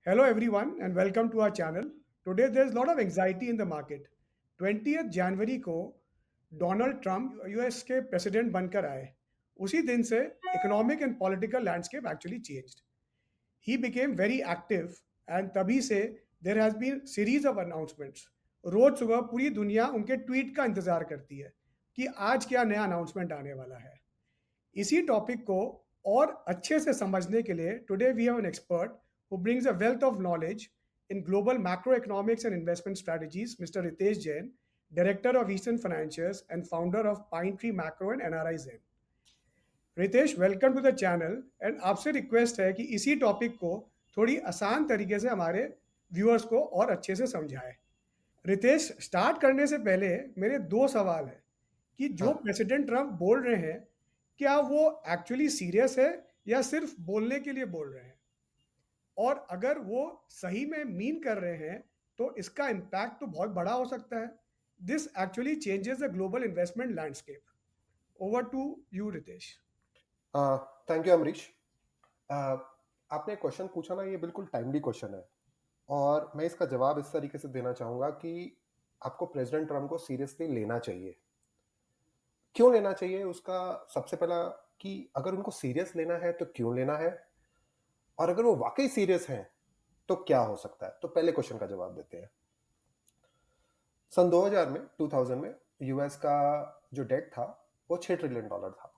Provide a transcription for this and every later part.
Hello, everyone, and welcome to our channel. Today, there's a lot of anxiety in the market. 20th जनवरी को Donald Trump US के president बनकर आए उसी दिन से economic and political landscape actually changed he became very active and तभी से there has been series of announcements रोज सुबह पूरी दुनिया उनके ट्वीट का इंतजार करती है कि आज क्या नया अनाउंसमेंट आने वाला है इसी टॉपिक को और अच्छे से समझने के लिए today we have an expert who brings a wealth of knowledge in global macroeconomics and investment strategies, Mr. Ritesh Jain, Director of Eastern Financiers and founder of Pine Tree Macro and NRI Zen. Ritesh welcome to the channel and आपसे request है कि इसी topic को थोड़ी आसान तरीके से हमारे व्यूअर्स को और अच्छे से समझाएं। रितेश स्टार्ट करने से पहले मेरे दो सवाल हैं कि जो हाँ, प्रेसिडेंट ट्रम्प बोल रहे हैं क्या वो एक्चुअली सीरियस है या सिर्फ बोलने के लिए बोल रहे हैं और अगर वो सही में मीन कर रहे हैं तो इसका इम्पैक्ट तो बहुत बड़ा हो सकता है this actually changes the global investment landscape over to you Ritesh thank you Amrish. Uh, आपने क्वेश्चन पूछा ना, ये बिल्कुल टाइमली क्वेश्चन है और मैं इसका जवाब इस तरीके से देना चाहूँगा कि आपको प्रेसिडेंट ट्रम्प को सीरियसली लेना चाहिए। क्यों लेना चाहिए? उसका सबसे पहला कि अगर उनको सीरियस लेना है तो क्यों लेना है, और अगर वो वाकई सीरियस हैं तो क्या हो सकता है। तो पहले क्वेश्चन का जवाब देते हैं। सन 2000 में 2000 में यूएस का जो डेट था वो $6 ट्रिलियन था।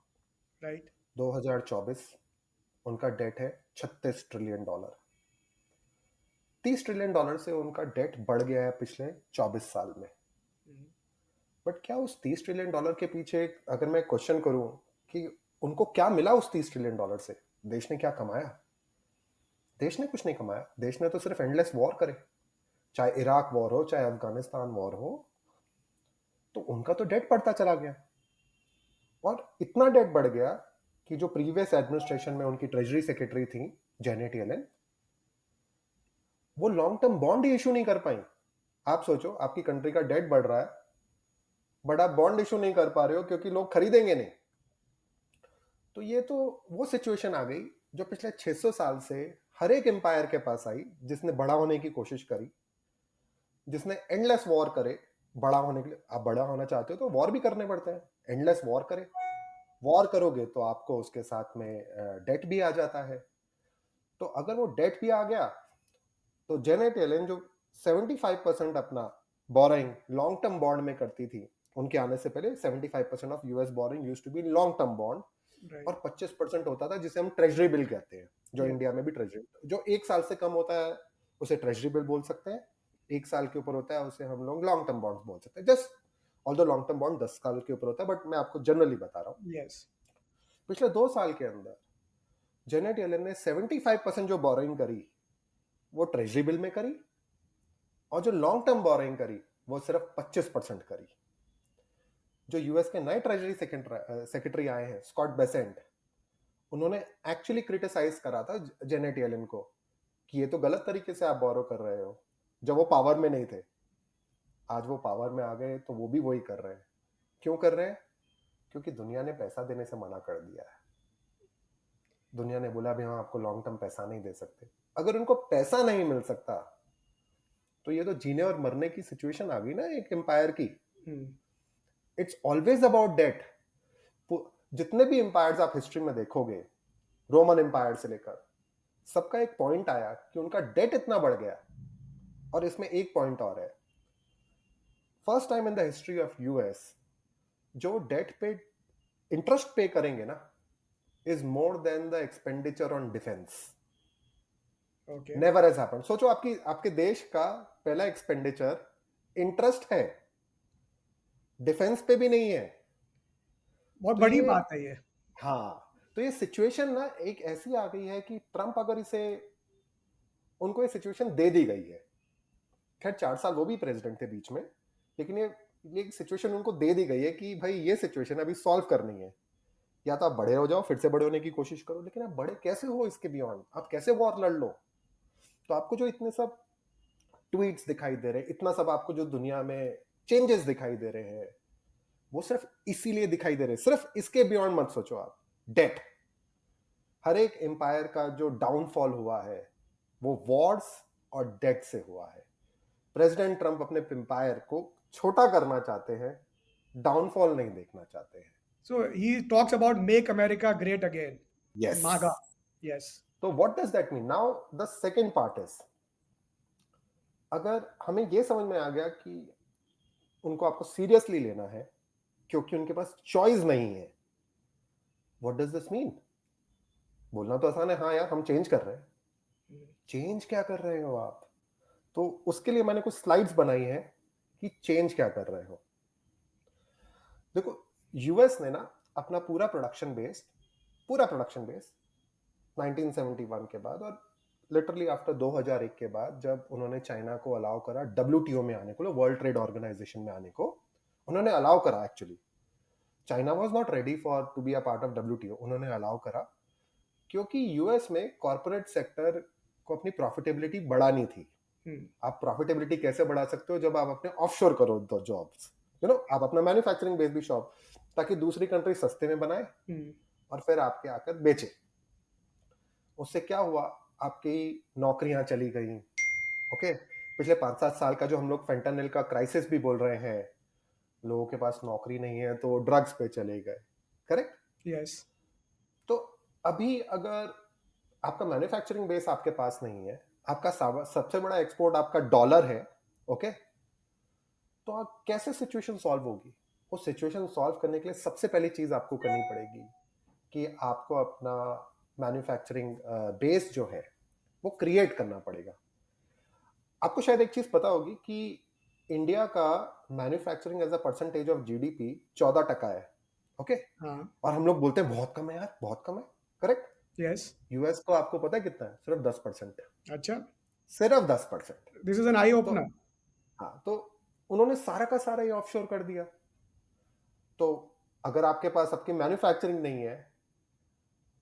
राइट 2024 उनका डेट है $36 ट्रिलियन। $30 ट्रिलियन से उनका डेट बढ़ गया है पिछले 24 साल में। बट क्या उस $30 ट्रिलियन के पीछे, अगर मैं क्वेश्चन करूं कि उनको क्या मिला उस $30 ट्रिलियन से, देश ने क्या कमाया? देश ने कुछ नहीं कमाया। देश ने तो सिर्फ एंडलेस वॉर करे, चाहे इराक वॉर हो चाहे अफगानिस्तान वॉर हो। तो उनका तो डेट बढ़ता चला गया और इतना डेट बढ़ गया कि जो प्रीवियस एडमिनिस्ट्रेशन में उनकी ट्रेजरी सेक्रेटरी थी जेनेट येलेन, वो लॉन्ग टर्म बॉन्ड ही इशू नहीं कर पाई। आप सोचो, आपकी कंट्री का डेट बढ़ रहा है बट आप बॉन्ड इशू नहीं कर पा रहे हो क्योंकि लोग खरीदेंगे नहीं। तो ये तो वो सिचुएशन आ गई जो पिछले 600 साल से हर एक एम्पायर के पास आई, जिसने बड़ा होने की कोशिश करी, जिसने एंडलेस वॉर करे बड़ा होने के लिए। आप बड़ा होना चाहते हो तो वॉर भी करने पड़ते हैं। एंडलेस वॉर करे, वॉर करोगे तो आपको उसके साथ में डेट भी आ जाता है। तो अगर वो डेट भी आ गया तो जेनेट येलेन जो 75% अपना बोरिंग लॉन्ग टर्म बॉन्ड में करती थी, उनके आने से पहले 75% of US borrowing used to be long term bond, right और 25% होता था जिसे हम ट्रेजरी बिल कहते हैं, जो यस इंडिया में भी ट्रेजरी, जो एक साल से कम होता है उसे ट्रेजरी बिल बोल सकते हैं। एक साल के ऊपर होता है उसे हम लोग लॉन्ग टर्म बॉन्ड्स बोल सकते हैं। Just although long term bond 10 साल के ऊपर होता है, बट मैं आपको जनरली बता रहा हूँ। यस पिछले 2 साल के अंदर जेनेट येलेन ने 75% जो बोरिंग करी वो ट्रेजरी बिल में करी, और जो लॉन्ग टर्म बोरिंग करी वो सिर्फ 25% करी। जो यूएस के नए ट्रेजरी सेक्रेटरी आए हैं, स्कॉट बेसेंट, उन्होंने एक्चुअली क्रिटिसाइज करा था जेनेट येलेन को कि ये तो गलत तरीके से आप बोरो कर रहे हो, जब वो पावर में नहीं थे। आज वो पावर में आ गए तो वो भी वही कर रहे हैं। क्यों कर रहे हैं? क्योंकि दुनिया ने पैसा देने से मना कर दिया है। दुनिया ने बोला भी हम आपको लॉन्ग टर्म पैसा नहीं दे सकते। अगर उनको पैसा नहीं मिल सकता तो ये तो जीने और मरने की सिचुएशन आ गई ना एक एम्पायर की। It's always about debt. जितने भी एम्पायर्स आप हिस्ट्री में देखोगे, रोमन एम्पायर से लेकर, सबका एक पॉइंट आया कि उनका डेट इतना बढ़ गया। और इसमें एक पॉइंट और है, first time in the history of US जो डेट पे इंटरेस्ट पे करेंगे ना, is more than the expenditure on defence. Okay never has happened. सोचो, आपकी आपके देश का पहला एक्सपेंडिचर इंटरेस्ट है, डिफेंस पे भी नहीं है। बहुत तो बड़ी ये, बात है ये हाँ, तो ये सिचुएशन ना एक ऐसी आ गई है कि ट्रंप अगर इसे, उनको ये सिचुएशन दे दी गई है। खैर 4 साल वो भी प्रेसिडेंट थे बीच में, लेकिन ये सिचुएशन उनको दे दी गई है कि भाई ये सिचुएशन अभी सॉल्व करनी है। या तो आप बड़े हो जाओ, फिर से बड़े होने की कोशिश करो, लेकिन आप बड़े कैसे हो इसके बियॉन्ड? आप कैसे वॉर लड़ लो? तो आपको जो इतने सब ट्वीट्स दिखाई दे रहे हैं, इतना सब आपको जो दुनिया में चेंजेस दिखाई दे रहे हैं, वो सिर्फ इसीलिए दिखाई दे रहे हैं। सिर्फ इसके बियॉन्ड मत सोचो आप। डेट, हर एक एम्पायर का जो डाउनफॉल हुआ है वो वॉर्स और डेट से हुआ है। प्रेसिडेंट ट्रंप अपने एम्पायर को छोटा करना चाहते हैं, डाउनफॉल नहीं देखना चाहते हैं। So he talks about make America great again. Yes. MAGA. Yes. तो what does that mean? Now the second part is, अगर हमें ये समझ में आ गया कि उनको आपको सीरियसली लेना है क्योंकि उनके पास चॉइस नहीं है, व्हाट डज दिस मीन? बोलना तो आसान है, हाँ यार हम चेंज कर रहे हैं। चेंज क्या कर रहे हो आप? तो उसके लिए मैंने कुछ स्लाइड्स बनाई हैं कि चेंज क्या कर रहे हो। देखो, यूएस ने ना अपना पूरा प्रोडक्शन बेस 1971 के बाद और लिटरली आफ्टर 2001 के बाद, जब उन्होंने चाइना को अलाउ करा डब्ल्यूटीओ में आने को, वर्ल्ड ट्रेड ऑर्गेनाइजेशन में आने को उन्होंने अलाउ करा। Actually China was not ready for to be a part of WTO, उन्होंने अलाउ करा क्योंकि यूएस में कॉर्पोरेट सेक्टर को अपनी प्रॉफिटेबिलिटी बढ़ानी थी। आप प्रॉफिटेबिलिटी कैसे बढ़ा सकते हो? जब आप अपने ऑफशोर करो दो जॉब्स, आप अपना मैन्युफैक्चरिंग बेस भी शॉप, ताकि दूसरी कंट्री सस्ते में बनाए और फिर आपके आकर बेचे। उससे क्या हुआ? आपकी नौकरियां चली गई। ओके, पिछले 5-7 साल का जो हम लोग फेंटानिल का क्राइसिस भी बोल रहे हैं, लोगों के पास नौकरी नहीं है तो ड्रग्स पे चले गए। करेक्ट? यस। तो अभी अगर आपका मैन्युफैक्चरिंग बेस आपके पास नहीं है, आपका सबसे बड़ा एक्सपोर्ट आपका डॉलर है, ओके, तो आप कैसे सिचुएशन सॉल्व होगी? वो सिचुएशन सॉल्व करने के लिए सबसे पहली चीज आपको करनी पड़ेगी कि आपको अपना मैन्युफैक्चरिंग बेस जो है वो क्रिएट करना पड़ेगा। आपको शायद एक चीज पता होगी कि इंडिया का manufacturing as a percentage of GDP 14% है। ओके, और हम लोग बोलते हैं बहुत कम है यार, बहुत कम है। करेक्ट? यस। यूएस को आपको पता है कितना है? सिर्फ 10%। अच्छा, सिर्फ 10%। This is an eye opener. हाँ, तो उन्होंने सारा का सारा ये ऑफशोर कर दिया। तो अगर आपके पास आपकी मैन्युफैक्चरिंग नहीं है,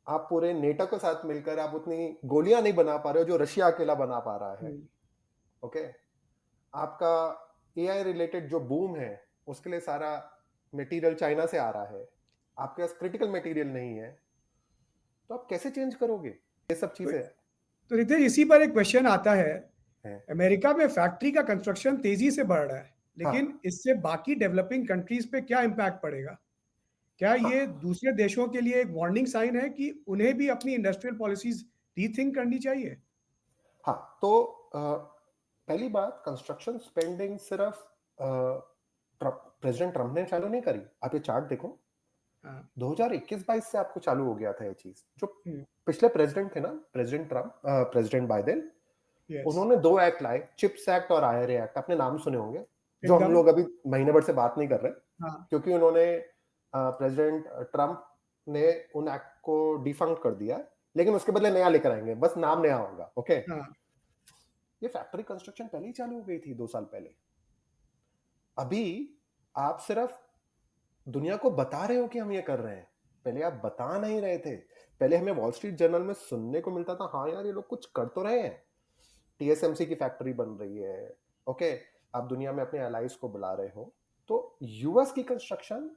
आप पूरे नेटो के साथ मिलकर आप उतनी गोलियां नहीं बना पा रहे हो जो रशिया अकेला बना पा रहा है। ओके, आपका एआई रिलेटेड जो बूम है उसके लिए सारा मटेरियल चाइना से आ रहा है, आपके पास क्रिटिकल मटेरियल नहीं है, तो आप कैसे चेंज करोगे ये सब चीजें? तो रितेश, इसी पर एक क्वेश्चन आता है। अमेरिका में फैक्ट्री का कंस्ट्रक्शन तेजी से बढ़ रहा है, लेकिन इससे बाकी डेवलपिंग कंट्रीज पे क्या इम्पैक्ट पड़ेगा? क्या ये दूसरे देशों के लिए एक वार्निंग साइन है कि उन्हें भी अपनी इंडस्ट्रियल पॉलिसीज रीथिंक करनी चाहिए? हाँ, तो पहली बात, कंस्ट्रक्शन स्पेंडिंग सिर्फ प्रेसिडेंट ट्रंप ने चालू नहीं करी। आप ये चार्ट देखो, 2021-22 से आपको चालू हो गया था ये चीज। जो पिछले प्रेसिडेंट थे ना, प्रेसिडेंट ट्रंप, प्रेसिडेंट बाइडेन, उन्होंने 2 एक्ट लाए, चिप्स एक्ट और आईआरए एक्ट। आपने नाम सुने होंगे, जो हम लोग अभी महीने भर से बात नहीं कर रहे, क्योंकि उन्होंने प्रेसिडेंट ट्रंप ने उन एक्ट को डिफंक्ट कर दिया, लेकिन उसके बदले नया लेकर आएंगे, बस नाम नया होगा। ओके, ये फैक्ट्री कंस्ट्रक्शन पहले ही चालू हो गई थी 2 साल पहले। अभी आप सिर्फ दुनिया को बता रहे हो कि हम ये कर रहे हैं, पहले आप बता नहीं रहे थे। पहले हमें वॉल स्ट्रीट जर्नल में सुनने को मिलता था, हाँ यार ये लोग कुछ कर तो रहे हैं, टीएसएमसी की फैक्ट्री बन रही है। ओके, आप दुनिया में अपने एलाइज को बुला रहे हो। तो यूएस की construction,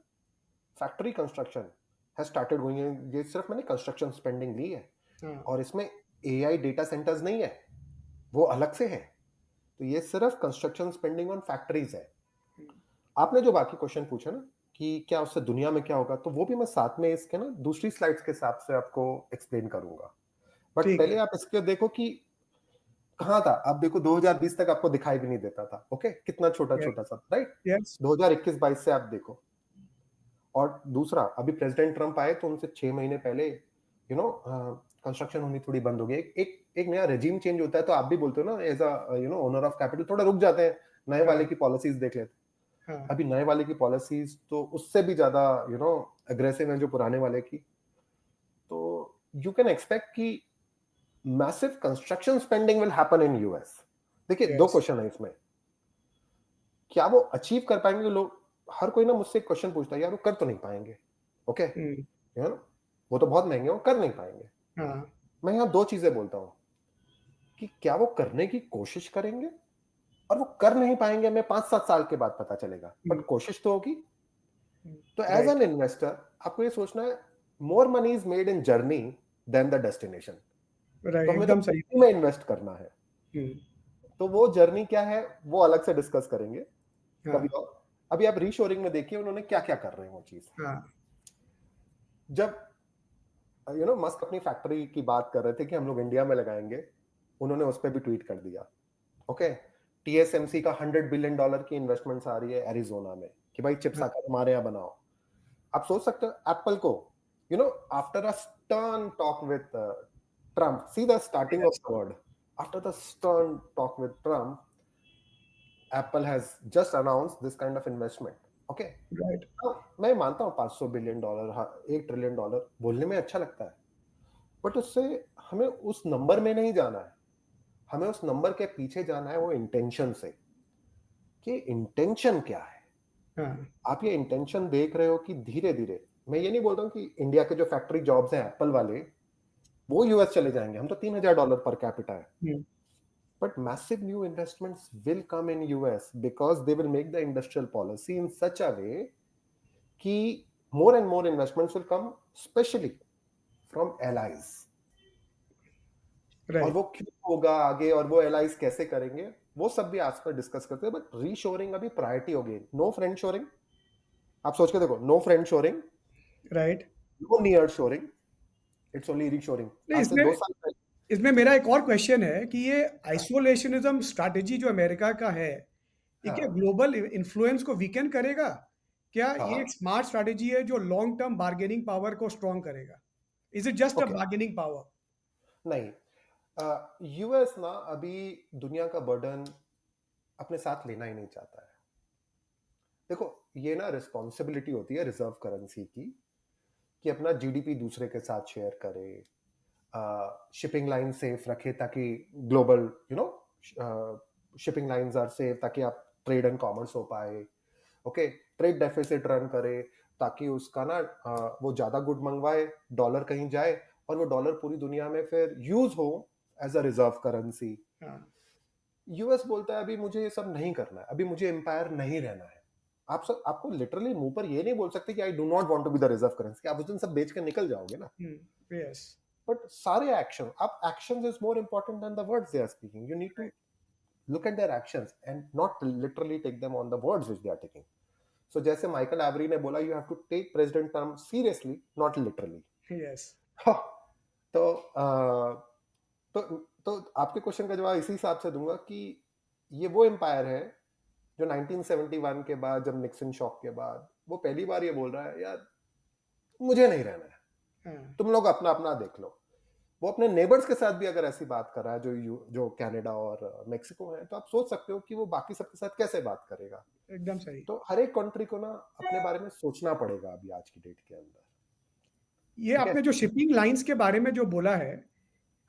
factory construction has started going. ये सिर्फ मैंने कंस्ट्रक्शन स्पेंडिंग ली है, और इसमें एआई डेटा सेंटर्स नहीं है, वो अलग से है। तो ये सिर्फ कंस्ट्रक्शन स्पेंडिंग ऑन फैक्ट्रीज है। आपने जो बाकी क्वेश्चन पूछा ना कि क्या उससे दुनिया में क्या होगा, तो वो भी मैं साथ में इसके ना दूसरी स्लाइड्स के हिसाब से आपको एक्सप्लेन करूंगा। बट पहले आप इसके देखो कि कहां था। आप देखो 2020 तक आपको दिखाई भी नहीं देता था। ओके, कितना छोटा छोटा सा, राइट? 2021-22 से आप देखो। और दूसरा, अभी प्रेसिडेंट ट्रंप आए तो उनसे 6 महीने पहले कंस्ट्रक्शन होनी थोड़ी बंद हो गई। एक नया रेजिम चेंज होता है तो आप भी बोलते हो ना, as a owner of capital, थोड़ा रुक जाते हैं, नए वाले की पॉलिसीज देख लेते हैं। अभी नए वाले की पॉलिसीज तो उससे भी ज्यादा अग्रेसिव है जो पुराने वाले की। तो यू कैन एक्सपेक्ट कि massive construction spending will happen in US. देखिए, 2 क्वेश्चन है इसमें, क्या वो अचीव कर पाएंगे लोग? हर कोई ना मुझसे क्वेश्चन पूछता है, यार वो कर तो नहीं पाएंगे। ओके, वो तो बहुत महंगे हो, कर नहीं पाएंगे। मैं यहाँ 2 चीजें बोलता हूँ कि क्या वो करने की कोशिश करेंगे, और वो कर नहीं पाएंगे हमें 5-7 साल के बाद पता चलेगा, बट कोशिश तो होगी। तो एज एन इन्वेस्टर आपको ये सोचना है, more money is made in journey than the destination. Right, तो हमें तो एकदम सही। उसी में इन्वेस्ट करना है। हुँ, तो वो जर्नी क्या है, वो अलग से डिस्कस करेंगे हाँ, कभी और। अभी आप रीशोरिंग में देखिए उन्होंने क्या-क्या कर रहे हैं वो चीज़। हाँ, जब मस्क अपनी फैक्ट्री की बात कर रहे थे कि हम लोग इंडिया में लगाएँगे, उन्होंने उस पे भी ट्वीट कर दिया। ओके, टीएसएमसी का $100 बिलियन की इन्वेस्टमेंट्स आ रही है एरिज़ोना में कि भाई चिप्स हाँ, आकर हमारे यहाँ बनाओ। आप सोच सकते हो एप्पल को, after a stern talk with Trump, see the starting of yes, the word, after the stern talk with Trump, Apple has just announced this kind of investment. Okay, right, मैं मानता हूँ $500 बिलियन, हाँ, $1 trillion बोलने में अच्छा लगता है, but उससे हमें उस नंबर में नहीं जाना है। हमें उस नंबर के पीछे जाना है वो इंटेंशन से, कि इंटेंशन क्या है। हाँ, आप ये इंटेंशन देख रहे हो कि धीरे धीरे, मैं ये नहीं बोल रहा हूँ कि इंडिया के जो फैक्ट्री जॉब्स हैं एप्पल वाले वो यूएस चले जाएंगे, हम तो $3,000 पर कैपिटा है। Hmm, but massive new investments will come in US because they will make the industrial policy in such a way कि more and more investments will come, especially from allies. और right, वो क्यों होगा आगे और वो allies कैसे करेंगे, वो सब भी आज पर डिस्कस करते हैं। बट रीशोरिंग अभी प्रायोरिटी हो गई, नो फ्रेंड शोरिंग। आप सोच के देखो, no friend shoring, right. No near shoring, it's only reshoring. नहीं, आज से इसमें 2 साल पहले। इसमें मेरा एक और क्वेश्चन है कि ये हाँ, आइसोलेशनिज़्म स्ट्रैटेजी जो अमेरिका का है, ये क्या हाँ, ग्लोबल इन्फ्लुएंस को वीकेन करेगा? क्या ये हाँ, एक स्मार्ट स्ट्रैटेजी है जो लॉन्ग टर्म बार्गेनिंग पावर को स्ट्रॉन्ग करेगा? Is it just a okay, bargaining power? नहीं, यूएस ना अभी दुनिया का बर्डन अपने साथ लेना ही नहीं चाहता है। देखो, ये ना रिस्पॉन्सिबिलिटी होती है रिजर्व करेंसी की, कि अपना जीडीपी दूसरे के साथ शेयर करे, शिपिंग लाइन सेफ रखे ताकि global, shipping lines are safe ताकि आप ट्रेड एंड कॉमर्स हो पाए। ओके, ट्रेड डेफिसिट रन करे ताकि उसका ना वो ज्यादा गुड मंगवाए, डॉलर कहीं जाए और वो डॉलर पूरी दुनिया में फिर यूज हो एज अ रिजर्व करेंसी। हाँ, यूएस बोलता है अभी मुझे ये सब नहीं करना है, अभी मुझे एम्पायर नहीं रहना है। आपको लिटरली मुंह पर ये नहीं बोल सकते कि I do not want to be the reserve currency, आप उस दिन सब बेच कर निकल जाओगे ना। हुँ, यस, बट सारे एक्शन, आप actions is more important than the words they are speaking. You need to right, look at their actions and not literally take them on the words which they are taking. So जैसे Michael every ने बोला, you have to take president term seriously, not literally. Yes, हाँ, तो तो तो आपके question का जवाब इसी हिसाब से दूंगा कि ये वो एम्पायर है जो 1971 के बाद, जब निक्सन शॉक के बाद, वो पहली बार ये बोल रहा है यार मुझे नहीं रहना है, हाँ, तुम लोग अपना अपना देख लो। वो अपने नेबर्स के साथ भी अगर ऐसी बात कर रहा है, जो कनाडा और मेक्सिको है, तो आप सोच सकते हो कि वो बाकी सबके साथ कैसे बात करेगा। एकदम सही। तो हर एक कंट्री को ना अपने बारे में सोचना पड़ेगा अभी आज की डेट के अंदर। ये ठीक है। आपने जो शिपिंग लाइन्स के बारे में जो बोला है,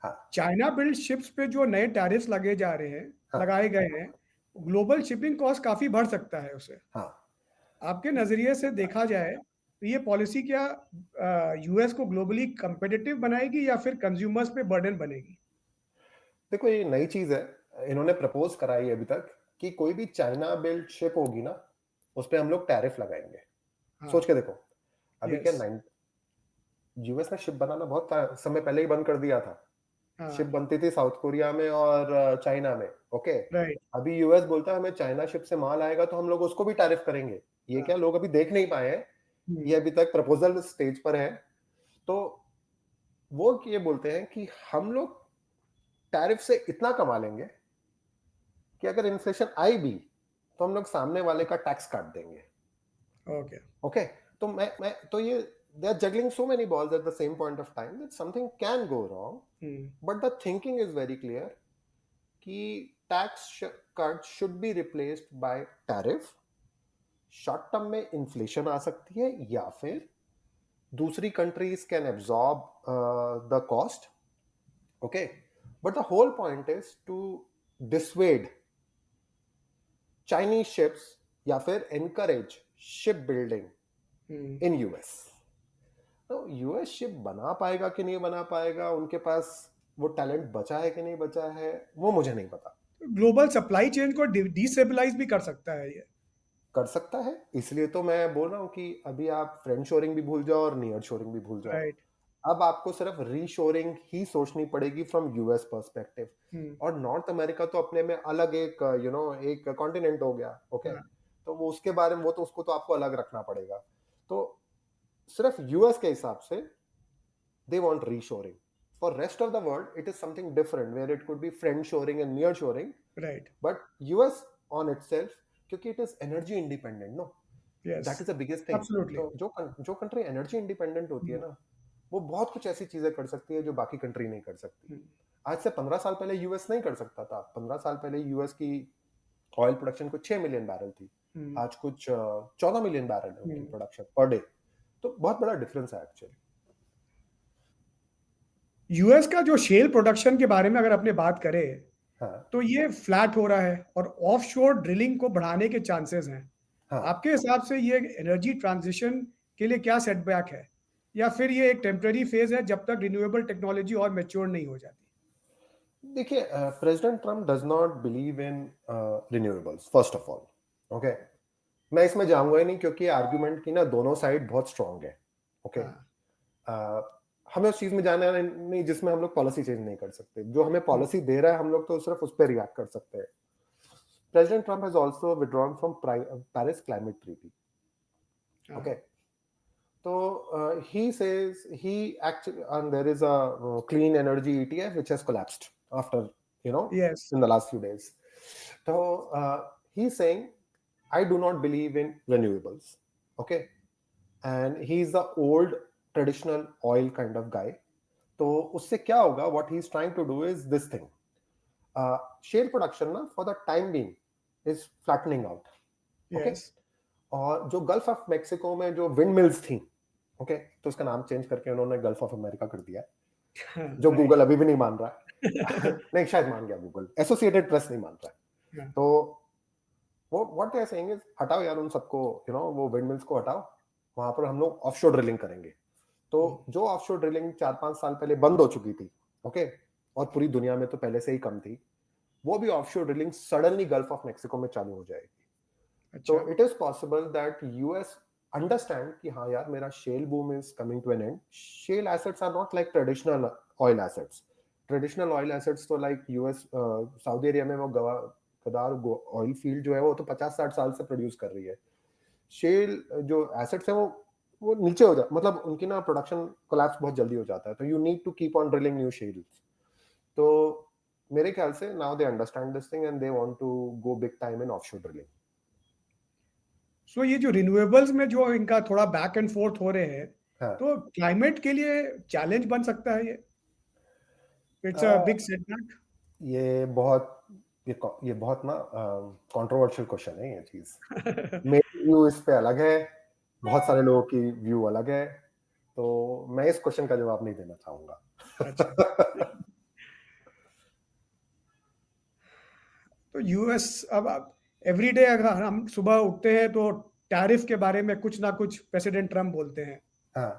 हाँ, चाइना बिल्ड शिप्स पे जो नए टैरिफ्स लगे जा रहे हैं, हाँ, लगाए गए हैं, ग्लोबल शिपिंग कॉस्ट काफ़ी बढ़ सकता है उससे। हाँ। आपके नज़रिए से देखा जाए, तो ये पॉलिसी क्या यूएस को ग्लोबली कॉम्पिटिटिव बनाएगी या फिर कंज्यूमर्स पे बर्डन बनेगी? देखो, ये नई चीज है, इन्होंने प्रपोज कराई अभी तक कि कोई भी चाइना बिल्ड शिप होगी ना, उस पे हम लोग टैरिफ लगाएंगे। हाँ, सोच के देखो, अभी क्या यस, यूएस ने शिप बनाना बहुत समय पहले ही बंद कर दिया था। शिप हाँ, बनती थी साउथ कोरिया में और चाइना में। ओके, राइट, अभी यूएस बोलता है हमें चाइना शिप से माल आएगा तो हम लोग उसको भी टैरिफ करेंगे। ये हाँ, क्या लोग अभी देख नहीं पाए हैं, हुँ, ये अभी तक प्रपोजल स्टेज पर है। तो वो ये बोलते हैं कि हम लोग टैरिफ से इतना कमा लेंगे कि अगर इन्फ्लेशन आई भी तो हम लोग सामने वाले का टैक्स काट देंगे। ओके, ओके, तो मैं तो ये, they are juggling so many balls at the same point of time that something can go wrong. Hmm, but the thinking is very clear कि tax cut should be replaced by tariff. Short term में inflation आ सकती है या फिर दूसरी countries can absorb the cost. Okay, but the whole point is to dissuade Chinese ships या फिर encourage ship building hmm. In US. तो यूएस शिप बना पाएगा कि नहीं बना पाएगा, उनके पास वो टैलेंट बचा है कि नहीं बचा है, वो मुझे नहीं पता। ग्लोबल सप्लाई चेन को डिस्टेबलाइज़ भी कर सकता है ये। कर सकता है, इसलिए तो मैं बोल रहा हूँ कि अभी आप फ्रेंड शोरिंग भी भूल जाओ और नियर शोरिंग भी भूल जाओ। राइट, अब आपको सिर्फ रीशोरिंग ही सोचनी पड़ेगी फ्रॉम यूएस पर्सपेक्टिव। हम्म, और नॉर्थ अमेरिका तो अपने में अलग एक एक कॉन्टिनेंट हो गया। ओके, हाँ, तो वो उसके बारे में वो तो उसको तो आपको अलग रखना पड़ेगा। तो सिर्फ यूएस के हिसाब से they want reshoring. For rest of the world, it is something different where it could be friend shoring and near shoring. Right, But US on itself, क्योंकि it is energy independent, no, yes, that is the biggest thing. Absolutely, तो जो country energy independent होती है ना, वो बहुत कुछ ऐसी चीजें कर सकती है जो बाकी कंट्री नहीं कर सकती। आज से 15 साल पहले यूएस नहीं कर सकता था। 15 साल पहले यूएस की ऑयल प्रोडक्शन कुछ 6 मिलियन बैरल थी, आज कुछ 14 मिलियन बैरल है उनकी प्रोडक्शन पर डे। तो बहुत बड़ा डिफरेंस है एक्चुअली। यूएस का जो शेल प्रोडक्शन के बारे में अगर अपने बात करें, हाँ तो ये फ्लैट हो रहा है और ऑफशोर ड्रिलिंग को बढ़ाने के चांसेस हैं। हाँ, आपके हिसाब से ये एनर्जी ट्रांजिशन के लिए क्या सेटबैक है? या फिर ये एक टेम्परेरी फेज है जब तक रिन्यूएबल टेक्नोलॉजी और मैच्योर नहीं हो जाती? देखिए, president Trump does not believe in renewables first of all. Okay, मैं इसमें जाऊंगा ही नहीं क्योंकि आर्गुमेंट की ना दोनों साइड बहुत स्ट्रांग है। ओके, हाँ, हमें उस चीज में जाना नहीं जिसमें हम लोग पॉलिसी चेंज नहीं कर सकते। जो हमें पॉलिसी दे रहा है हम लोग तो सिर्फ उस पर रिएक्ट कर सकते हैं। President Trump has also withdrawn from Paris climate treaty. हाँ, okay, so he says he actually, and there is a clean energy ETF which has collapsed after, yes, in the last few days. So he's saying, I do not believe in renewables. Okay, and he's the old traditional oil kind of guy. तो उससे क्या होगा? What he's trying to do is this thing. Shale production ना for the time being is flattening out. Okay, yes, और जो gulf of Mexico में जो wind mills थी, ओके, तो उसका नाम चेंज करके उन्होंने गल्फ ऑफ अमेरिका कर दिया, जो राइट, गूगल अभी भी नहीं मान रहा है। नहीं, शायद मान गया गूगल, एसोसिएटेड प्रेस नहीं मान रहा है। हाँ, तो वो what they are saying is हटाओ यार उन सबको, वो विंड मिल्स को हटाओ, वहां पर हम लोग ऑफशोर ड्रिलिंग करेंगे। तो जो ऑफशोर ड्रिलिंग 4-5 साल पहले बंद हो चुकी थी, ओके, और पूरी दुनिया में तो पहले से ही कम थी, वो भी offshore drilling suddenly Gulf of Mexico में चालू हो जाएगी। तो अच्छा, it is possible that US understand कि हाँ यार, मेरा shale boom is coming to an end. Shale assets are not like traditional oil assets. Traditional oil assets तो लाइक यूएस, सऊदी अरेबिया में वो गदार ऑयल फील्ड जो है वो तो 50-60 साल से प्रोड्यूस कर रही है। शेल जो एसेट्स है वो नीचे हो जाता, मतलब उनकी ना प्रोडक्शन कोलैप्स बहुत जल्दी हो जाता है। तो you need to keep on drilling new shales. तो मेरे ख्याल से now they understand this thing and they want to go big time in offshore drilling. So ये जो रिन्यूएबल्स में जो इनका थोड़ा बैक एंड फोर्थ हो रहे हैं, हाँ, तो क्लाइमेट के लिए चैलेंज बन सकता है ये? It's a big setback. ये बहुत ये बहुत ना कंट्रोवर्शियल क्वेश्चन है ये चीज। मेरी व्यू इस पे अलग है, बहुत सारे लोगों की व्यू अलग है, तो मैं इस क्वेश्चन का जवाब नहीं देना चाहूंगा। अच्छा, तो यूएस अब एवरी डे अगर हम सुबह उठते हैं तो टैरिफ के बारे में कुछ ना कुछ प्रेसिडेंट ट्रम्प बोलते हैं हाँ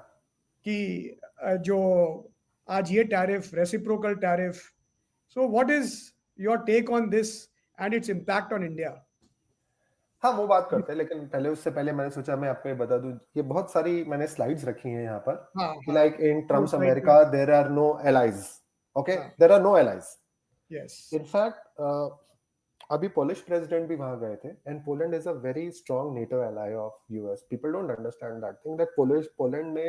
कि जो आज ये tariff, reciprocal tariff. So what is your take on this and its impact on India? हाँ, वो बात करते हैं, लेकिन पहले उससे पहले मैंने सोचा मैं आपको ये बता दूं, ये बहुत सारी मैंने स्लाइड्स रखी हैं यहाँ पर हाँ, कि हाँ, लाइक इन वो ट्रम्प्स साइड पे, America there are no allies. Okay, हाँ, there are no allies. Yes, in fact अभी पोलिश प्रेसिडेंट भी वहां गए थे, and Poland is a very strong NATO ally of US. People don't understand that thing, that Poland ने,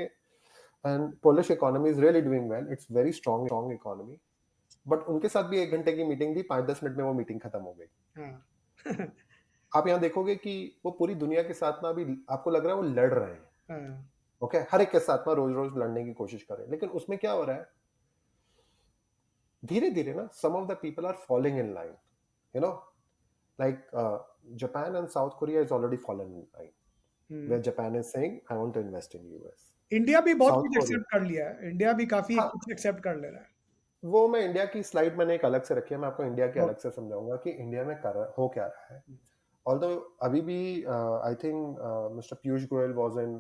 and Polish economy is really doing well, it's very strong economy. But उनके साथ भी 1 घंटे की मीटिंग थी, 5-10 मिनट में वो meeting खत्म हो गई। हाँ, आप यहाँ देखोगे कि वो पूरी दुनिया के साथ ना अभी आपको लग रहा है वो लड़ रहे हैं। हाँ, ओके, हर एक के साथ ना रोज रोज लड़ने की कोशिश कर रहे हैं, लेकिन उसमें क्या हो रहा है, धीरे धीरे ना some of the people are following in line, you know, like Japan and South Korea is already fallen in line, where Japan is saying I want to invest in US. India भी बहुत South कुछ Korea, accept कर लिया है, India भी काफी हाँ, कुछ एक्सेप्ट कर ले रहा है। वो मैं इंडिया की स्लाइड मैंने एक अलग से रखी है, मैं आपको इंडिया के ओ- अलग से समझाऊंगा कि इंडिया में हो क्या रहा है। ऑल्दो अभी भी I think mister Piyush Goyal was in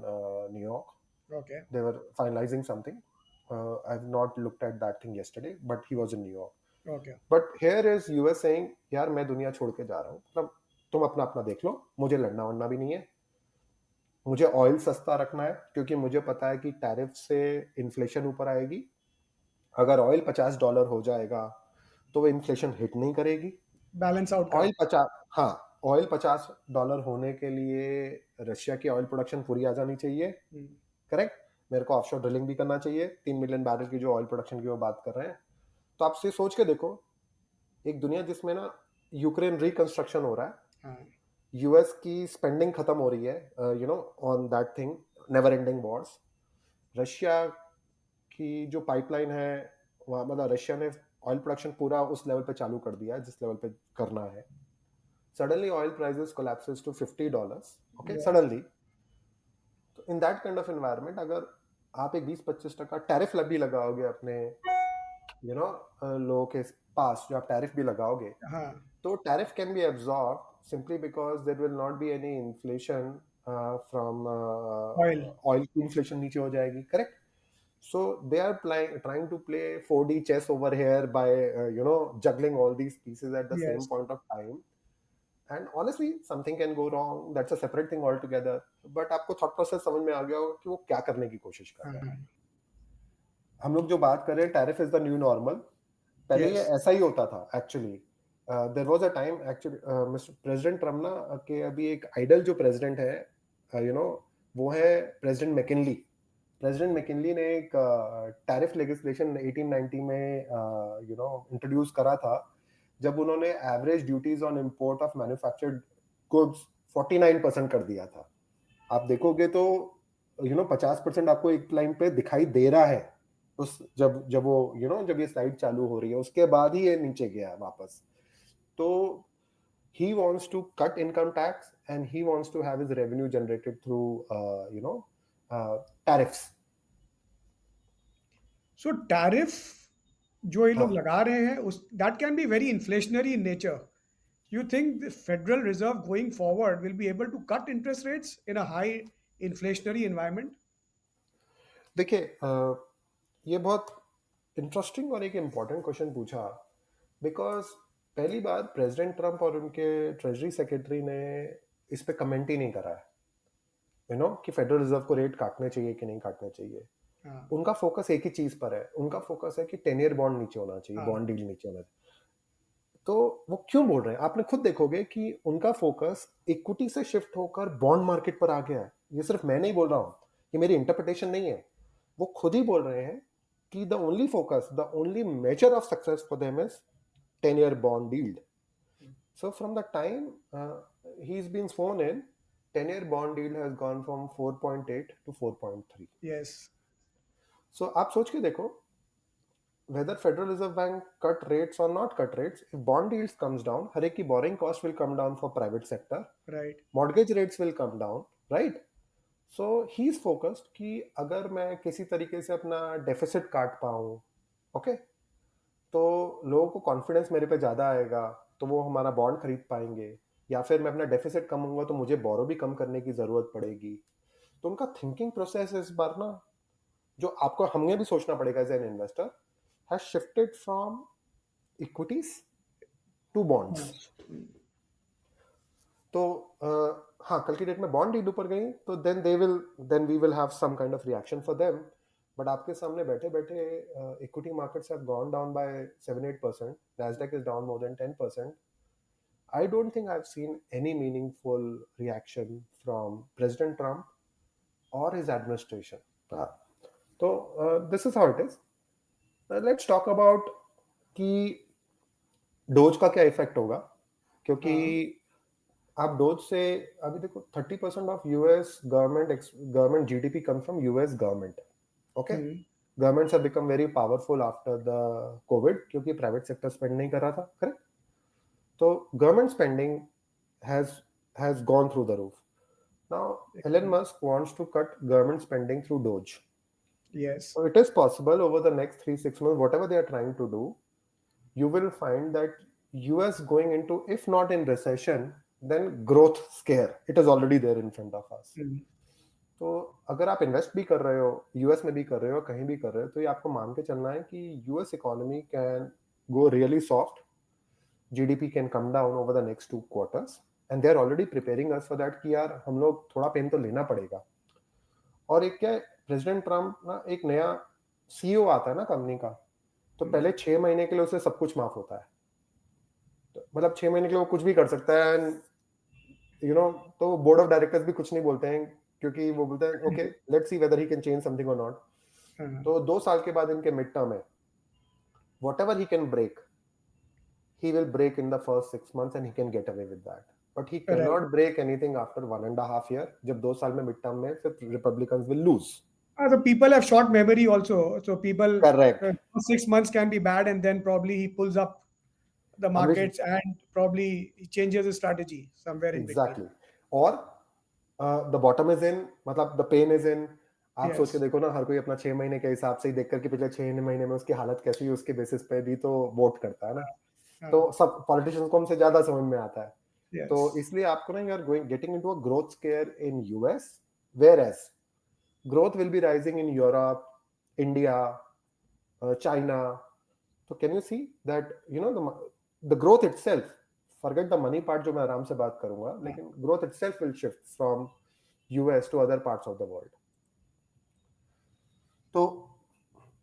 New York, okay, they were finalizing something. I've not looked at that thing yesterday, but he was in New York. Okay, But here is US saying, यार मैं दुनिया छोड़ के जा रहा हूँ, मतलब तुम अपना अपना देख लो, मुझे लड़ना वड़ना भी नहीं है। मुझे ऑयल सस्ता रखना है क्योंकि मुझे पता है कि टैरिफ से इन्फ्लेशन ऊपर आएगी। अगर ऑयल $50 हो जाएगा तो वो इन्फ्लेशन हिट नहीं करेगी। बैलेंस आउट कर। ऑयल 50, हाँ, ऑयल $50 होने के लिए रशिया की ऑयल प्रोडक्शन पूरी आ जानी चाहिए। करेक्ट। मेरे को ऑफशोर ड्रिलिंग भी करना चाहिए। 3 मिलियन बैरल की जो ऑयल प्रोडक्शन की वो बात कर रहे हैं। तो आप से सोच के देखो, एक दुनिया जिसमें ना यूक्रेन रिकंस्ट्रक्शन हो रहा है, हाँ, यूएस की स्पेंडिंग खत्म हो रही है, on that thing, never ending Wars. Russia की जो पाइपलाइन है वहाँ, मतलब रशिया ने ऑयल प्रोडक्शन पूरा उस लेवल पे चालू कर दिया है जिस लेवल पे करना है। Suddenly oil prices collapses to $50, okay, yeah, suddenly. तो in that kind of environment अगर आप एक 20-25% टैरिफ भी लगाओगे अपने लोगों के पास, जो आप टैरिफ भी लगाओगे, हाँ, तो tariff can be absorb simply because there will not be any inflation from oil. Oil की इन्फ्लेशन नीचे हो जाएगी। Correct. So they are trying to play 4D chess over here by juggling all these pieces at the same yes. point of time. And honestly, something can go wrong. That's a separate thing altogether. But आपको thought process समझ में आ गया होगा कि वो क्या करने की कोशिश कर हाँ, रहा है। हाँ, हम लोग जो बात कर रहे हैं, tariff is the new normal. पहले ये यस, ऐसा ही होता था actually. There was a time actually, mister president Trump ना के अभी एक आइडल जो प्रेसिडेंट है, वो है प्रेसिडेंट मैकिनली। प्रेसिडेंट मैकिनली ने एक टैरिफ लेजिस्लेशन 1890 में इंट्रोड्यूस करा था, जब उन्होंने average duties on import of manufactured goods 49% कर दिया था। आप देखोगे तो 50% आपको एक लाइन पे दिखाई दे रहा है उस, जब जब वो जब ये स्लाइड चालू हो रही है, उसके बाद ही ये नीचे गया वापस। तो he wants to cut income tax and he wants to have his revenue generated through tariffs. So tariff जो ये लोग हाँ, लगा रहे हैं उस that can be very inflationary in nature. You think the federal reserve going forward will be able to cut interest rates in a high inflationary environment? देखिए, ये बहुत इंटरेस्टिंग और एक इम्पॉर्टेंट क्वेश्चन पूछा, बिकॉज पहली बार प्रेसिडेंट ट्रम्प और उनके treasury secretary ने इस पे कमेंट ही नहीं करा है, कि फेडरल रिजर्व को रेट काटने चाहिए कि नहीं काटने चाहिए। हाँ, उनका फोकस एक ही चीज पर है, उनका फोकस है कि 10 ईयर बॉन्ड नीचे होना चाहिए, हाँ, बॉन्ड डील नीचे होना चाहिए। तो वो क्यों बोल रहे हैं, आपने खुद देखोगे कि उनका फोकस इक्विटी से शिफ्ट होकर बॉन्ड मार्केट पर आ गया है। ये सिर्फ मैं नहीं बोल रहा हूँ, ये मेरी इंटरप्रिटेशन नहीं है, वो खुद ही बोल रहे हैं कि the only focus, the only measure of success for them is 10 year bond deal. So from the time he's been sworn in, 10 year bond yield has gone from 4.8 to 4.3. Yes, So आप सोच के देखो, whether Federal Reserve Bank cut rates or not cut rates, if bond yields comes down, हर एक की borrowing cost will come down for private sector, right, mortgage rates will come down, right? So he is focused कि अगर मैं किसी तरीके से अपना deficit काट पाऊँ, ओके, तो लोगों को कॉन्फिडेंस मेरे पे ज़्यादा आएगा, तो वो हमारा बॉन्ड खरीद पाएंगे, या फिर मैं अपना डेफिसिट कम होऊंगा तो मुझे बोरो भी कम करने की ज़रूरत पड़ेगी। तो उनका थिंकिंग प्रोसेस इस बार ना, जो आपको हमें भी सोचना पड़ेगा as an investor, has shifted from equities to bonds. तो हाँ, कल की डेट में बॉन्ड डील ऊपर गई तो then we will have some kind of reaction for them. But आपके सामने बैठे बैठे equity markets have gone down by 7-8%, Nasdaq is down more than 10%। I don't think I've seen any meaningful reaction from President Trump or his administration. So this is how it is. Let's talk about कि dose का क्या effect होगा, क्योंकि हाँ, आप dose से अभी देखो 30% of US government GDP come from US government. Okay, governments have become very powerful after the Covid, क्योंकि प्राइवेट सेक्टर स्पेंड नहीं कर रहा था। करेक्ट। तो government spending has gone through the roof. Now Elon Musk wants to cut government spending through Doge. Yes, So it is possible over the next 3-6 months, whatever they are trying to do, you will find that US going into, if not in recession, then growth scare. It is already there in front of us. तो अगर आप invest भी कर रहे हो, US में भी कर रहे हो, कहीं भी कर रहे हो, तो ये आपको मान के चलना है कि US economy can go really soft, GDP can come down over the next 2 quarters, and they are already preparing us for that कि यार हम लोग थोड़ा पेन तो लेना पड़ेगा। और एक क्या है, प्रेसिडेंट ट्रम्प ना एक नया सीईओ आता है ना कंपनी का, तो पहले 6 महीने के लिए उसे सब कुछ माफ होता है। तो मतलब 6 महीने के लिए वो कुछ भी कर सकता है, एंड तो बोर्ड ऑफ डायरेक्टर्स भी कुछ नहीं बोलते हैं, क्योंकि वो बोलते हैं okay let's see whether he can change something और नॉट। तो 2 साल के बाद इनके मिड टर्म है, whatever he can break, he will break in the first 6 months and he can get away with that. But he right. cannot break anything after 1.5 year, जब 2 साल में मिड टर्म में फिर Republicans will lose. So people have short memory also. So people, Correct. 6 months can be bad, and then probably he pulls up the हमेशा markets and probably he changes his strategy somewhere in between. Exactly. और the bottom is in, मतलब the pen is in. आप सोच के Yes. देखो ना, हर कोई अपना 6 महीने के हिसाब से ही देख करके पिछले 6 महीने में उसकी हालत कैसी है उसके बेसिस पे भी तो वोट करता है ना। तो Uh, सब पॉलिटिशियंस को हमसे ज्यादा समझ में आता है। तो yes. इसलिए आपको ना, you are going getting into a growth scare in US, whereas growth will be rising in Europe, India, China. So can you see that the growth itself, forget the money part जो मैं आराम से बात करूंगा, लेकिन growth itself will shift from US to other parts of the world. तो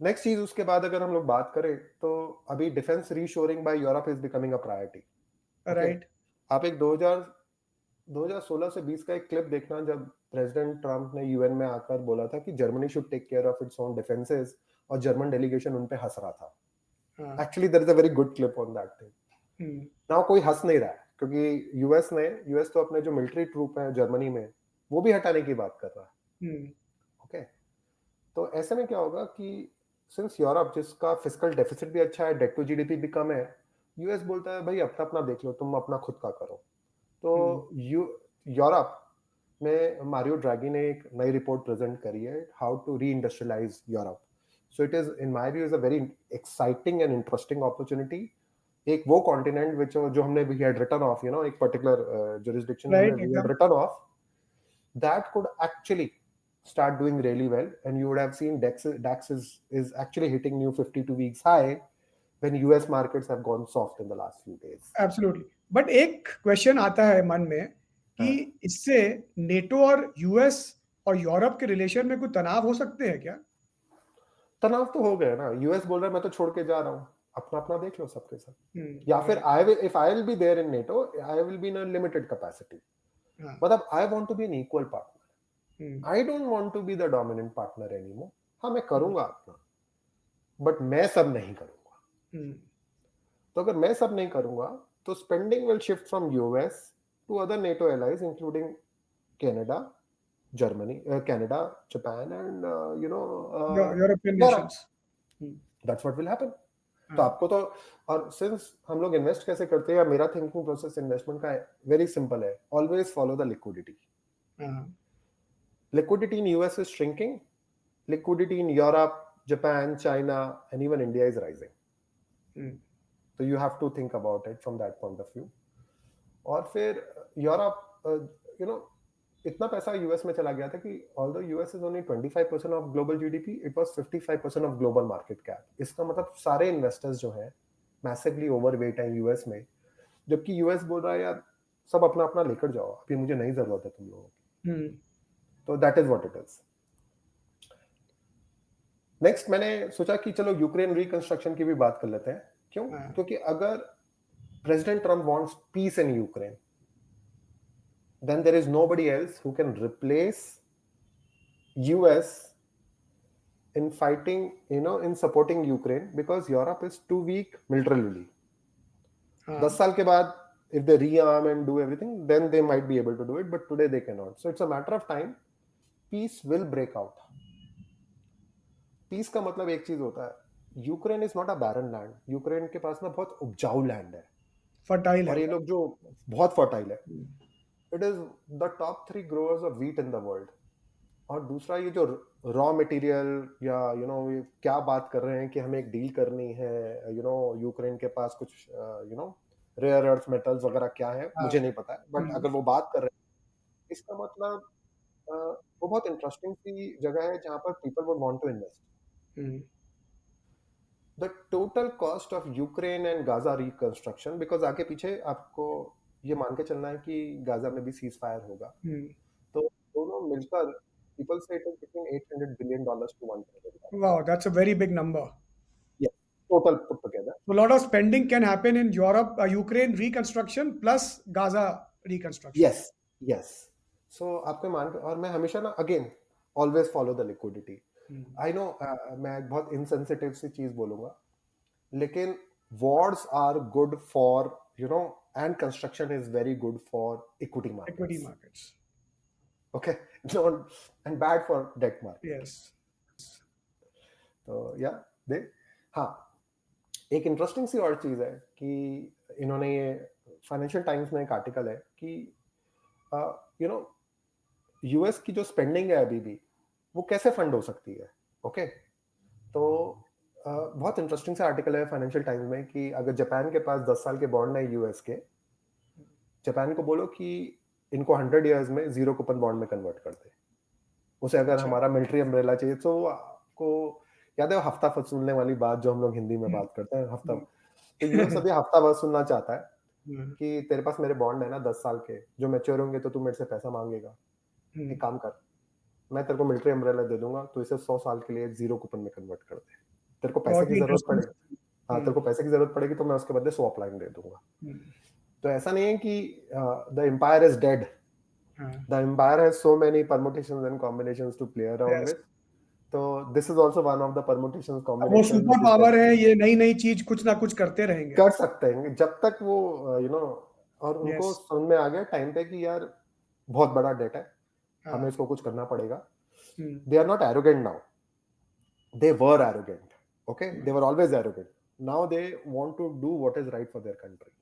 next चीज उसके बाद अगर हम लोग बात करें तो अभी defence reshoring by Europe is becoming a priority. Okay, Right. आप एक 2016 से 20 का एक क्लिप देखना, जब प्रेसिडेंट ट्रम्प ने यूएन में आकर बोला था कि Germany should take care of its own defences, और जर्मन डेलीगेशन उन पे हंस रहा था। Actually there is a very good clip on that thing. Now कोई हंस नहीं रहा है, क्योंकि यूएस तो अपने जो मिलिट्री ट्रूप है जर्मनी में वो भी हटाने की बात कर रहा है। ओके, तो ऐसे में क्या होगा कि सिंस यूरोप जिसका फिस्कल डेफिसिट भी अच्छा है, डेट टू जीडीपी भी कम है, यूएस बोलता है भाई अपना अपना देख लो, तुम अपना खुद का करो। तो यूरोप में मारियो ड्रैगी ने एक नई रिपोर्ट प्रेजेंट करी है, how to reindustrialise Europe. So it is in my view is a very exciting and interesting opportunity. एक वो कॉन्टिनेंट विच जो हमने वी हैड रिटन ऑफ, एक पर्टिकुलर जुरिसडिक्शन Right. हमने we had written off, that could actually start doing really well, and you would have seen DAX is actually hitting new 52 weeks high when US markets have gone soft in the last few days. Absolutely. But एक question आता है मन में कि हाँ, इससे NATO और US और यूरोप के रिलेशन में कोई तनाव हो सकते हैं क्या? तनाव तो हो गया ना, यूएस बोल रहा है मैं तो छोड़ के जा रहा हूँ, अपना अपना देख लो सबके सब। या फिर right. I will be there in NATO, I will be in a limited capacity, मतलब I want to be an equal partner, I don't want to be the dominant partner anymore। हाँ मैं करूंगा अपना, बट मैं सब नहीं करूंगा। तो अगर मैं सब नहीं करूंगा तो spending will shift from US to other NATO allies including Canada, Germany, Canada, Japan and European Europe. Nations. That's what will happen. तो आपको तो, और सिंस हम लोग इन्वेस्ट कैसे करते हैं, या मेरा थिंकिंग प्रोसेस इन्वेस्टमेंट का वेरी सिंपल है, always follow the liquidity. Liquidity in US is shrinking, liquidity in Europe, Japan, China and even India is rising. तो you have to think about it from that point of view. और फिर Europe, इतना पैसा US में चला गया था कि although US is only 25% of global GDP, it was 55% of global market cap. इसका मतलब सारे इन्वेस्टर्स जो हैं मैसिवली ओवरवेट है यूएस में, जबकि यूएस बोल रहा है यार सब अपना अपना लेकर जाओ, अभी मुझे नहीं जरूरत है तुम लोगों की। तो that is what it is. Next मैंने सोचा कि चलो यूक्रेन रिकंस्ट्रक्शन की भी बात कर लेते हैं। क्यों? क्योंकि अगर president Trump wants peace in Ukraine, then there is nobody else who can replace US in fighting, in supporting Ukraine, because Europe is too weak militarily. 10 साल के बाद if they rearm and do everything, then they might be able to do it, but today they cannot. So it's a matter of time, peace will break out। Peace का मतलब एक चीज होता है, Ukraine is not a barren land, Ukraine के पास ना बहुत उपजाऊ लैंड है, फर्टाइल है। और ये लोग जो बहुत फर्टाइल है, it is the top 3 growers of wheat in the world. और दूसरा ये जो रॉ मटेरियल, या ये क्या बात कर रहे हैं कि हमें एक डील करनी है, यूक्रेन के पास कुछ रेयर अर्थ मेटल्स वगैरह क्या है मुझे नहीं पता है, बट अगर वो बात कर रहे हैं, इसका मतलब वो बहुत इंटरेस्टिंग सी जगह है जहां पर people would want to invest. The total cost of Ukraine and Gaza reconstruction, because आगे पीछे आपको ये मान के चलना है कि गाजा में भी सीज फायर होगा, हम्म, तो दोनों मिलकर पीपल से it is between $800 billion to $1 trillion. wow, that's a very big number. Yes, total put together. So a lot of spending can happen in Europe, Ukraine reconstruction plus Gaza reconstruction. Yes, yes. So आपके मान के, और मैं हमेशा ना again always follow the liquidity. Hmm, I know मैं एक बहुत इनसेंसिटिव सी चीज बोलूंगा, लेकिन wars are good for, you know, and construction is very good for equity equity markets. markets. Okay, not, and bad for debt market. Yes. तो या दे, हाँ, एक इंटरेस्टिंग सी और चीज है कि इन्होंने ये फाइनेंशियल टाइम्स में एक आर्टिकल है कि यू नो यूएस की जो स्पेंडिंग है अभी भी, वो कैसे फंड हो सकती है. ओके, तो बहुत इंटरेस्टिंग सा आर्टिकल है फाइनेंशियल टाइम्स में कि अगर जापान के पास 10 साल के बॉन्ड है यूएस के, जापान को बोलो कि इनको 100 इयर्स में जीरो कूपन बॉन्ड में कन्वर्ट कर दे. उसे अगर अच्छा. हमारा मिलिट्री अम्ब्रेला चाहिए, तो आपको याद है वो हफ्ता वसूलने वाली बात जो हम लोग हिंदी में हम्म, बात करते हैं, हफ्ता. हम्म, तो यूएस अभी हफ्ता वसूलना चाहता है हम्म, कि तेरे पास मेरे बॉन्ड है ना 10 साल के, जो मैच्योर होंगे तो तू मेरे से पैसा मांगेगा. हम्म. एक काम कर, मैं तेरे को मिलिट्री अम्ब्रेला दे दूंगा, तो इसे 100 साल के लिए जीरो कूपन में कन्वर्ट कर दे. तेरे को पैसे बहुत की ही जरूरत इंटरेस्टिंग. पड़ेगी, हाँ तेरे को पैसे की जरूरत पड़ेगी, तो मैं उसके बदले स्वैप लाइन दे दूंगा. तो ऐसा नहीं है कि the empire is dead. The empire has so many permutations and combinations to play around yes. With. तो this is also one of the permutations वो combination super which is power है, ये नई नई चीज कुछ ना कुछ करते रहेंगे. कर सकते हैं जब तक वो यू नो, और उनको यस. समझ में आ गया टाइम पे कि यार बहुत बड़ा डेट है, हमें हाँ. इसको कुछ करना पड़ेगा. Hmm, they are not arrogant now, they were arrogant. Okay, they were always arrogant. Now they want to do what is right for their country.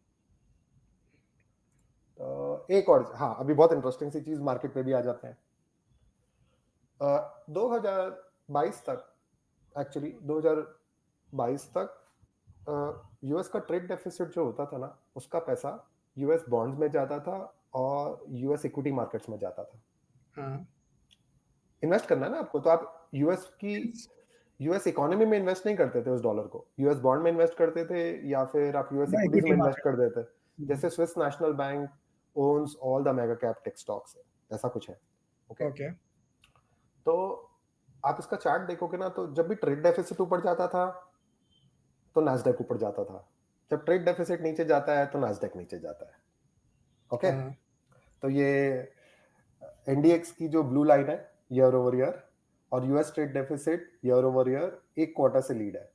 एक और, हाँ, अभी बहुत इंटरेस्टिंग सी चीज मार्केट पे भी आ जाते हैं. 2022 तक, एक्चुअली 2022 तक यूएस का ट्रेड डेफिसिट जो होता था ना, उसका पैसा यूएस बॉन्ड्स में जाता था और यूएस इक्विटी मार्केट्स में जाता था. हाँ. इन्वेस्ट करना है ना आपको, तो आप यूएस इकोनॉमी में इन्वेस्ट नहीं करते थे उस डॉलर को, यूएस बॉन्ड में इन्वेस्ट करते थे, या फिर आप यूएस इक्विटीज इक्विटी में इन्वेस्ट मार्केट. कर देते. जैसे Swiss national bank owns all the mega cap tech stocks, ऐसा कुछ है. Okay, okay. तो आप इसका चार्ट देखोगे ना, तो जब भी ट्रेड डेफिसिट ऊपर जाता था तो नास्डैक ऊपर जाता था, जब ट्रेड डेफिसिट नीचे जाता है तो नास्डैक नीचे जाता है. ओके, हाँ. तो ये एनडीएक्स की जो ब्लू लाइन है ईयर ओवर ईयर, और US trade deficit year over year एक क्वार्टर से लीड है.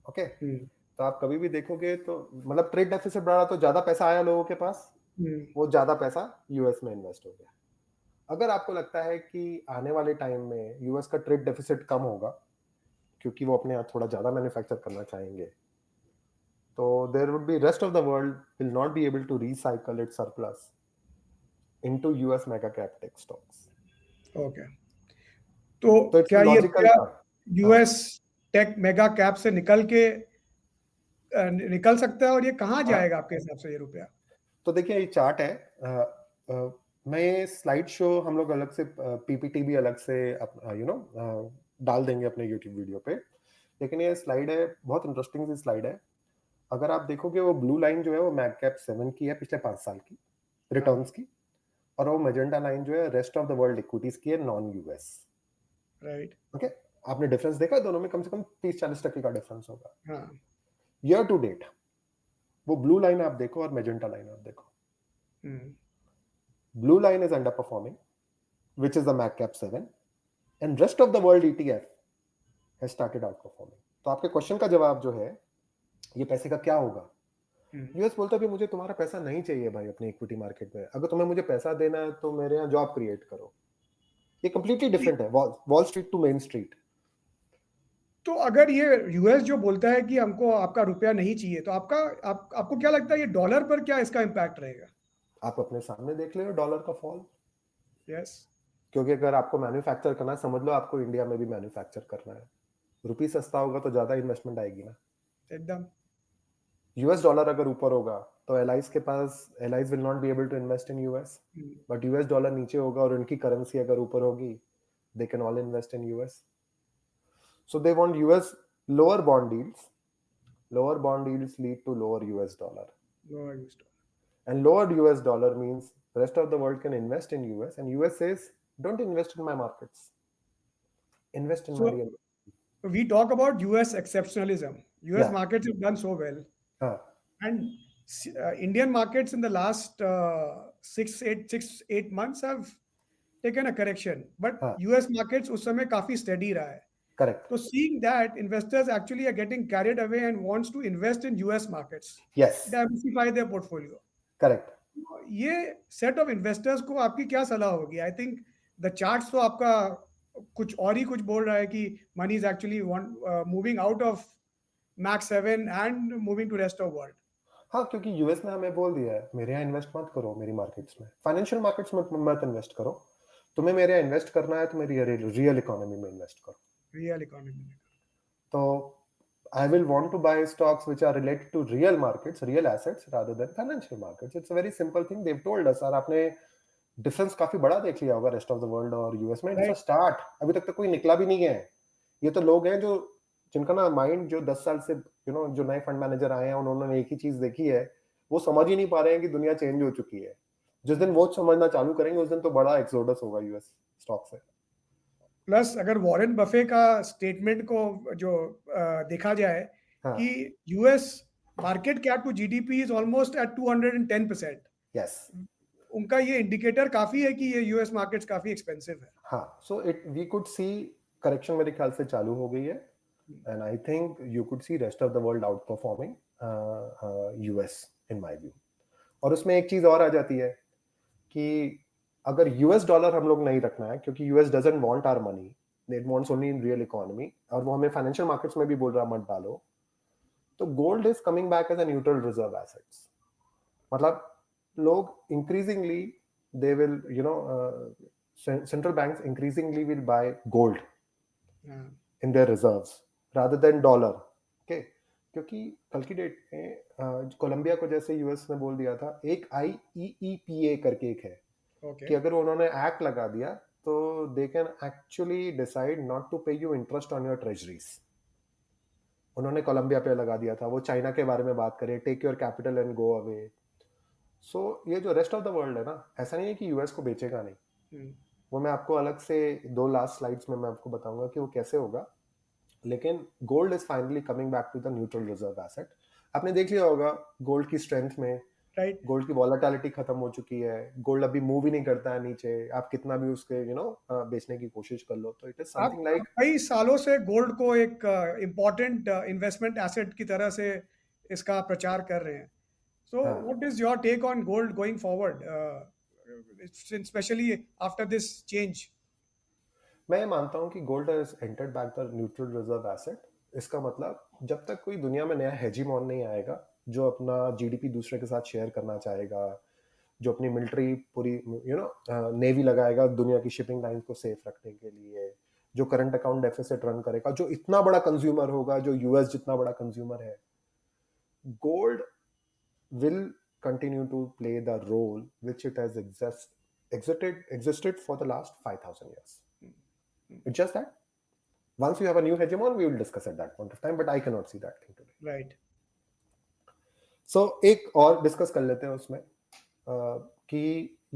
ओके, तो आप कभी भी देखोगे तो मतलब ट्रेड डेफिसिट बढ़ा तो ज्यादा पैसा आया लोगों के पास, वो ज्यादा पैसा यूएस में इन्वेस्ट हो गया. अगर आपको लगता है कि आने वाले टाइम में यूएस का ट्रेड डेफिसिट कम होगा क्योंकि वो अपने यहाँ थोड़ा ज्यादा मैन्युफैक्चर करना चाहेंगे, तो there would be rest of the world will not be able to recycle its surplus into US mega cap tech stocks. Okay. तो तो इट्स क्या ये लॉजिकल रुपया था. यूएस टेक मेगा कैप से निकल सकता है, और ये कहाँ हाँ, जाएगा आपके हिसाब से ये रुपया? तो देखिए ये चार्ट है. मैं ये स्लाइड शो हम लोग अलग से, पीपीटी भी अलग से यू नो डाल देंगे अपने यूट्यूब वीडियो पे, लेकिन ये स्लाइड है, बहुत इंटरेस्टिंग सी स्लाइड है. अगर आप देखोगे वो ब्लू लाइन जो है वो मैग कैप 7 की है पिछले 5 साल की रिटर्न्स की, और वो मेजेंटा लाइन जो है rest of the world equities की है, नॉन यूएस. राइट. ओके, आपने डिफरेंस देखा, दोनों में कम से कम 30-40% का डिफरेंस होगा हाँ. Year to date. वो ब्लू लाइन आप देखो और मेजेंटा लाइन आप देखो. Blue line is underperforming, which is the MacCap 7, and rest of the world ETF has started outperforming. तो आपके क्वेश्चन का जवाब जो है, ये पैसे का क्या होगा? यूएस बोलता है कि मुझे तुम्हारा पैसा नहीं चाहिए भाई अपनी इक्विटी मार्केट में, अगर तुम्हें मुझे पैसा देना है तो मेरे यहाँ जॉब क्रिएट करो. ये कंप्लीटली डिफरेंट है, Wall Street to Main Street. तो अगर ये यूएस जो बोलता है कि हमको आपका रुपया नहीं चाहिए, तो आपको क्या लगता है ये डॉलर पर क्या इसका इम्पैक्ट रहेगा? आप अपने सामने देख लो डॉलर का फॉल. यस. क्योंकि अगर आपको मैन्युफैक्चर करना है, समझ लो आपको इंडिया में भी मैन्युफैक्चर करना है, रुपी सस्ता होगा तो ज्यादा इन्वेस्टमेंट आएगी ना. एकदम. यूएस डॉलर अगर ऊपर होगा तो एलाइज के पास, allies will not be able to invest in US, but US dollar नीचे होगा और उनकी करेंसी अगर ऊपर होगी, they can all invest in US. So they want US lower bond deals lead to lower US dollar. And lower US dollar means the rest of the world can invest in US, and US says, don't invest in my markets, invest in my So real. we talk about US exceptionalism. US Yeah. markets have done so well. हाँ, And Indian markets in the last 6 8 months have taken a correction, but हाँ, US markets उस समय काफी steady रहा है. correct. So seeing that investors actually are getting carried away and wants to invest in US markets, Yes, diversify their portfolio. correct. ये set of investors को आपकी क्या सलाह होगी? आई थिंक द चार्ट्स तो आपका कुछ और ही कुछ बोल रहा है कि money is actually moving out of Mag 7 and moving to rest of world. हाँ, क्योंकि यूएस ने हमें बोल दिया है, मेरे यहाँ इन्वेस्ट मत करो मेरी मार्केट्स में, फाइनेंशियल मार्केट्स में मत इन्वेस्ट करो, तुम्हें मेरे यहाँ इन्वेस्ट करना है तो मेरी रियल इकोनॉमी में इन्वेस्ट करो. रियल इकोनॉमी में. तो I will want to buy stocks which are related to real markets, real assets rather than financial markets. It's a very simple thing. They've told us. और आपने difference काफी बड़ा देख लिया होगा रेस्ट ऑफ द वर्ल्ड और US में. It's a right. Start. अभी तक तो कोई निकला भी नहीं है. ये तो लोग हैं जो जिनका ना माइंड जो 10 साल से जो नए फंड मैनेजर आए हैं उन्होंने एक ही चीज देखी है, वो समझ ही नहीं पा रहे हैं कि दुनिया चेंज हो चुकी है. जिस दिन वो समझना चालू करेंगे उस दिन तो बड़ा एक्सोडस होगा यूएस स्टॉक से. प्लस अगर वॉरेन बफे का स्टेटमेंट को जो देखा जाए हाँ. कि US market cap to GDP is almost at 210%. Yes. उनका ये इंडिकेटर काफी है कि ये यूएस मार्केट्स काफी एक्सपेंसिव है. हाँ. So it we could see correction मेरे ख्याल से चालू हो गई है. And I think you could see rest of the world outperforming US in my view. और उसमें एक चीज और आ जाती है कि अगर यूएस डॉलर हम लोग नहीं रखना है क्योंकि US doesn't want our money, it wants only in real economy, और वो हमें फाइनेंशियल मार्केट्स में भी बोल रहा मत डालो, तो gold is coming back as a neutral reserve assets. मतलब लोग increasingly they will central banks increasingly will buy gold in their reserves rather than dollar. Okay, क्योंकि कल की डेट में कोलंबिया को जैसे यूएस ने बोल दिया था, एक IEEPA करके एक है कि अगर उन्होंने एक्ट लगा दिया तो they can actually decide not to pay you interest on your treasuries. उन्होंने कोलंबिया पे लगा दिया था. वो चाइना के बारे में बात करे, take your capital and go away. So ये जो रेस्ट ऑफ द वर्ल्ड है ना, ऐसा नहीं है कि यूएस को बेचेगा नहीं. वो मैं आपको अलग से 2 लास्ट स्लाइड्स में मैं आपको बताऊंगा कि वो कैसे होगा. लेकिन gold is finally coming back to the neutral reserve asset. आपने देख लिया होगा गोल्ड की स्ट्रेंथ में, राइट. गोल्ड की वॉलेटिलिटी खत्म हो चुकी है. गोल्ड अभी मूव ही नहीं करता है नीचे, आप कितना भी उसके बेचने की कोशिश कर लो. तो इट इज समथिंग लाइक कई सालों से गोल्ड को एक इम्पोर्टेंट इन्वेस्टमेंट एसेट की तरह से इसका प्रचार कर रहे हैं. So what is your take on gold going forward, specially after this change? मैं ये मानता हूँ कि gold has entered back the neutral reserve asset. इसका मतलब जब तक कोई दुनिया में नया हेजीमॉन नहीं आएगा जो अपना जीडीपी दूसरे के साथ शेयर करना चाहेगा, जो अपनी मिलिट्री पूरी नेवी लगाएगा दुनिया की शिपिंग लाइन को सेफ रखने के लिए, जो करंट अकाउंट डेफिसिट रन करेगा, जो इतना बड़ा कंज्यूमर होगा, जो यूएस जितना बड़ा कंज्यूमर है, gold will continue to play the role which it has existed for the last 5,000 years. It's just that once you have a new hegemon, we will discuss at that point of time, but I cannot see that thing today. Right. So एक और discuss कर लेते हैं उसमें कि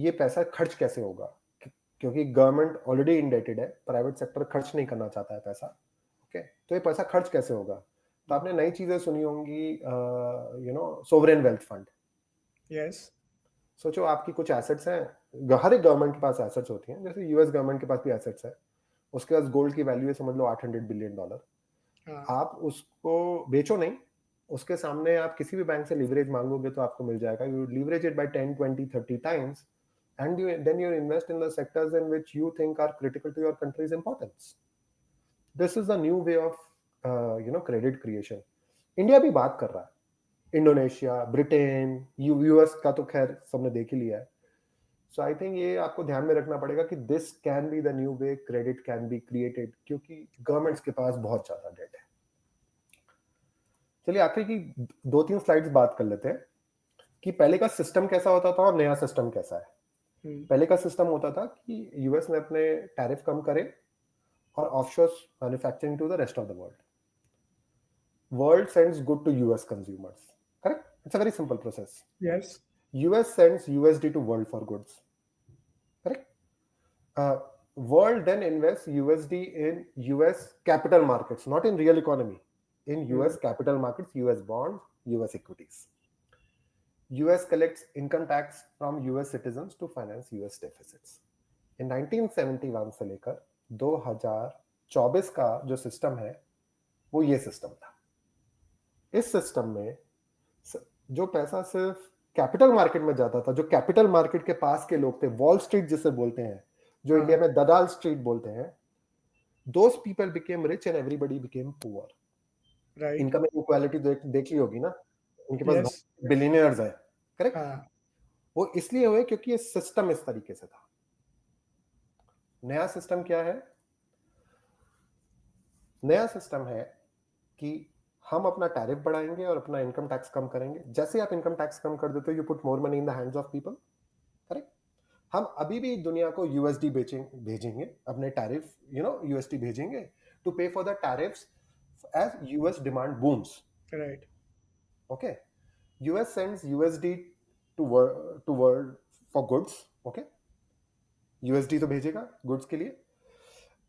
ये पैसा खर्च कैसे होगा, क्योंकि गवर्नमेंट ऑलरेडी इंडेटेड है, प्राइवेट सेक्टर खर्च नहीं करना चाहता है पैसा. ओके, तो ये पैसा खर्च कैसे होगा? तो आपने नई चीजें सुनी होंगी, सोवरेन वेल्थ फंड. यस. सोचो आपकी कुछ एसेट्स हैं, हर एक गवर्नमेंट के पास एसेट्स होती हैं, जैसे यूएस गवर्नमेंट के पास भी एसेट्स है. उसके पास गोल्ड की वैल्यू है समझ लो $800 बिलियन. आप उसको बेचो नहीं, उसके सामने आप किसी भी बैंक से लीवरेज मांगोगे तो आपको मिल जाएगा. You leverage it by 10 20 30 times and then you invest in the sectors in which you think are critical to your country's importance. This is the new way of credit creation. India भी बात कर रहा है, Indonesia, Britain, US का तो खैर सबने देख ही लिया है. सो आई थिंक ये आपको ध्यान में रखना पड़ेगा कि this can be the new way credit can be created, क्योंकि गवर्नमेंट्स के पास बहुत ज्यादा डेट है. चलिए आखिर की 2-3 स्लाइड्स बात कर लेते हैं कि पहले का सिस्टम कैसा होता था और नया सिस्टम कैसा है. पहले का सिस्टम होता था कि यूएस ने अपने टैरिफ कम करे और offshore manufacturing to the rest of the world. World sends good to US consumers. Correct? It's a very simple process. Yes. US sends USD to world for goods, correct? World then invests USD in US capital markets, not in real economy, in US capital markets, US bonds, US equities. US collects income tax from US citizens to finance US deficits. In 1971 से लेकर 2024 का जो system है वो ये system था. इस system में जो पैसा सिर्फ कैपिटल मार्केट में जाता था, जो कैपिटल मार्केट के पास के लोग थे, वॉल स्ट्रीट जिसे बोलते हैं, जो इंडिया में दलाल स्ट्रीट बोलते हैं, those people became rich and everybody became poor. Right. Income equality देख ली होगी ना, उनके पास Yes. बिलियनियर्स है, करेक्ट? हाँ. वो इसलिए हुए क्योंकि ये सिस्टम इस तरीके से था. नया सिस्टम क्या है? नया सिस्टम है कि हम अपना टैरिफ बढ़ाएंगे और अपना इनकम टैक्स कम करेंगे. जैसे आप इनकम टैक्स कम कर देते हो, you put more money in the hands of people, correct? हम अभी भी दुनिया को यूएसडी भेजेंगे, अपने टैरिफ यूएसडी भेजेंगे टू पे for the tariffs as US demand booms. Right. Okay. US sends USD to world for goods. Okay. USD तो भेजेगा goods के लिए.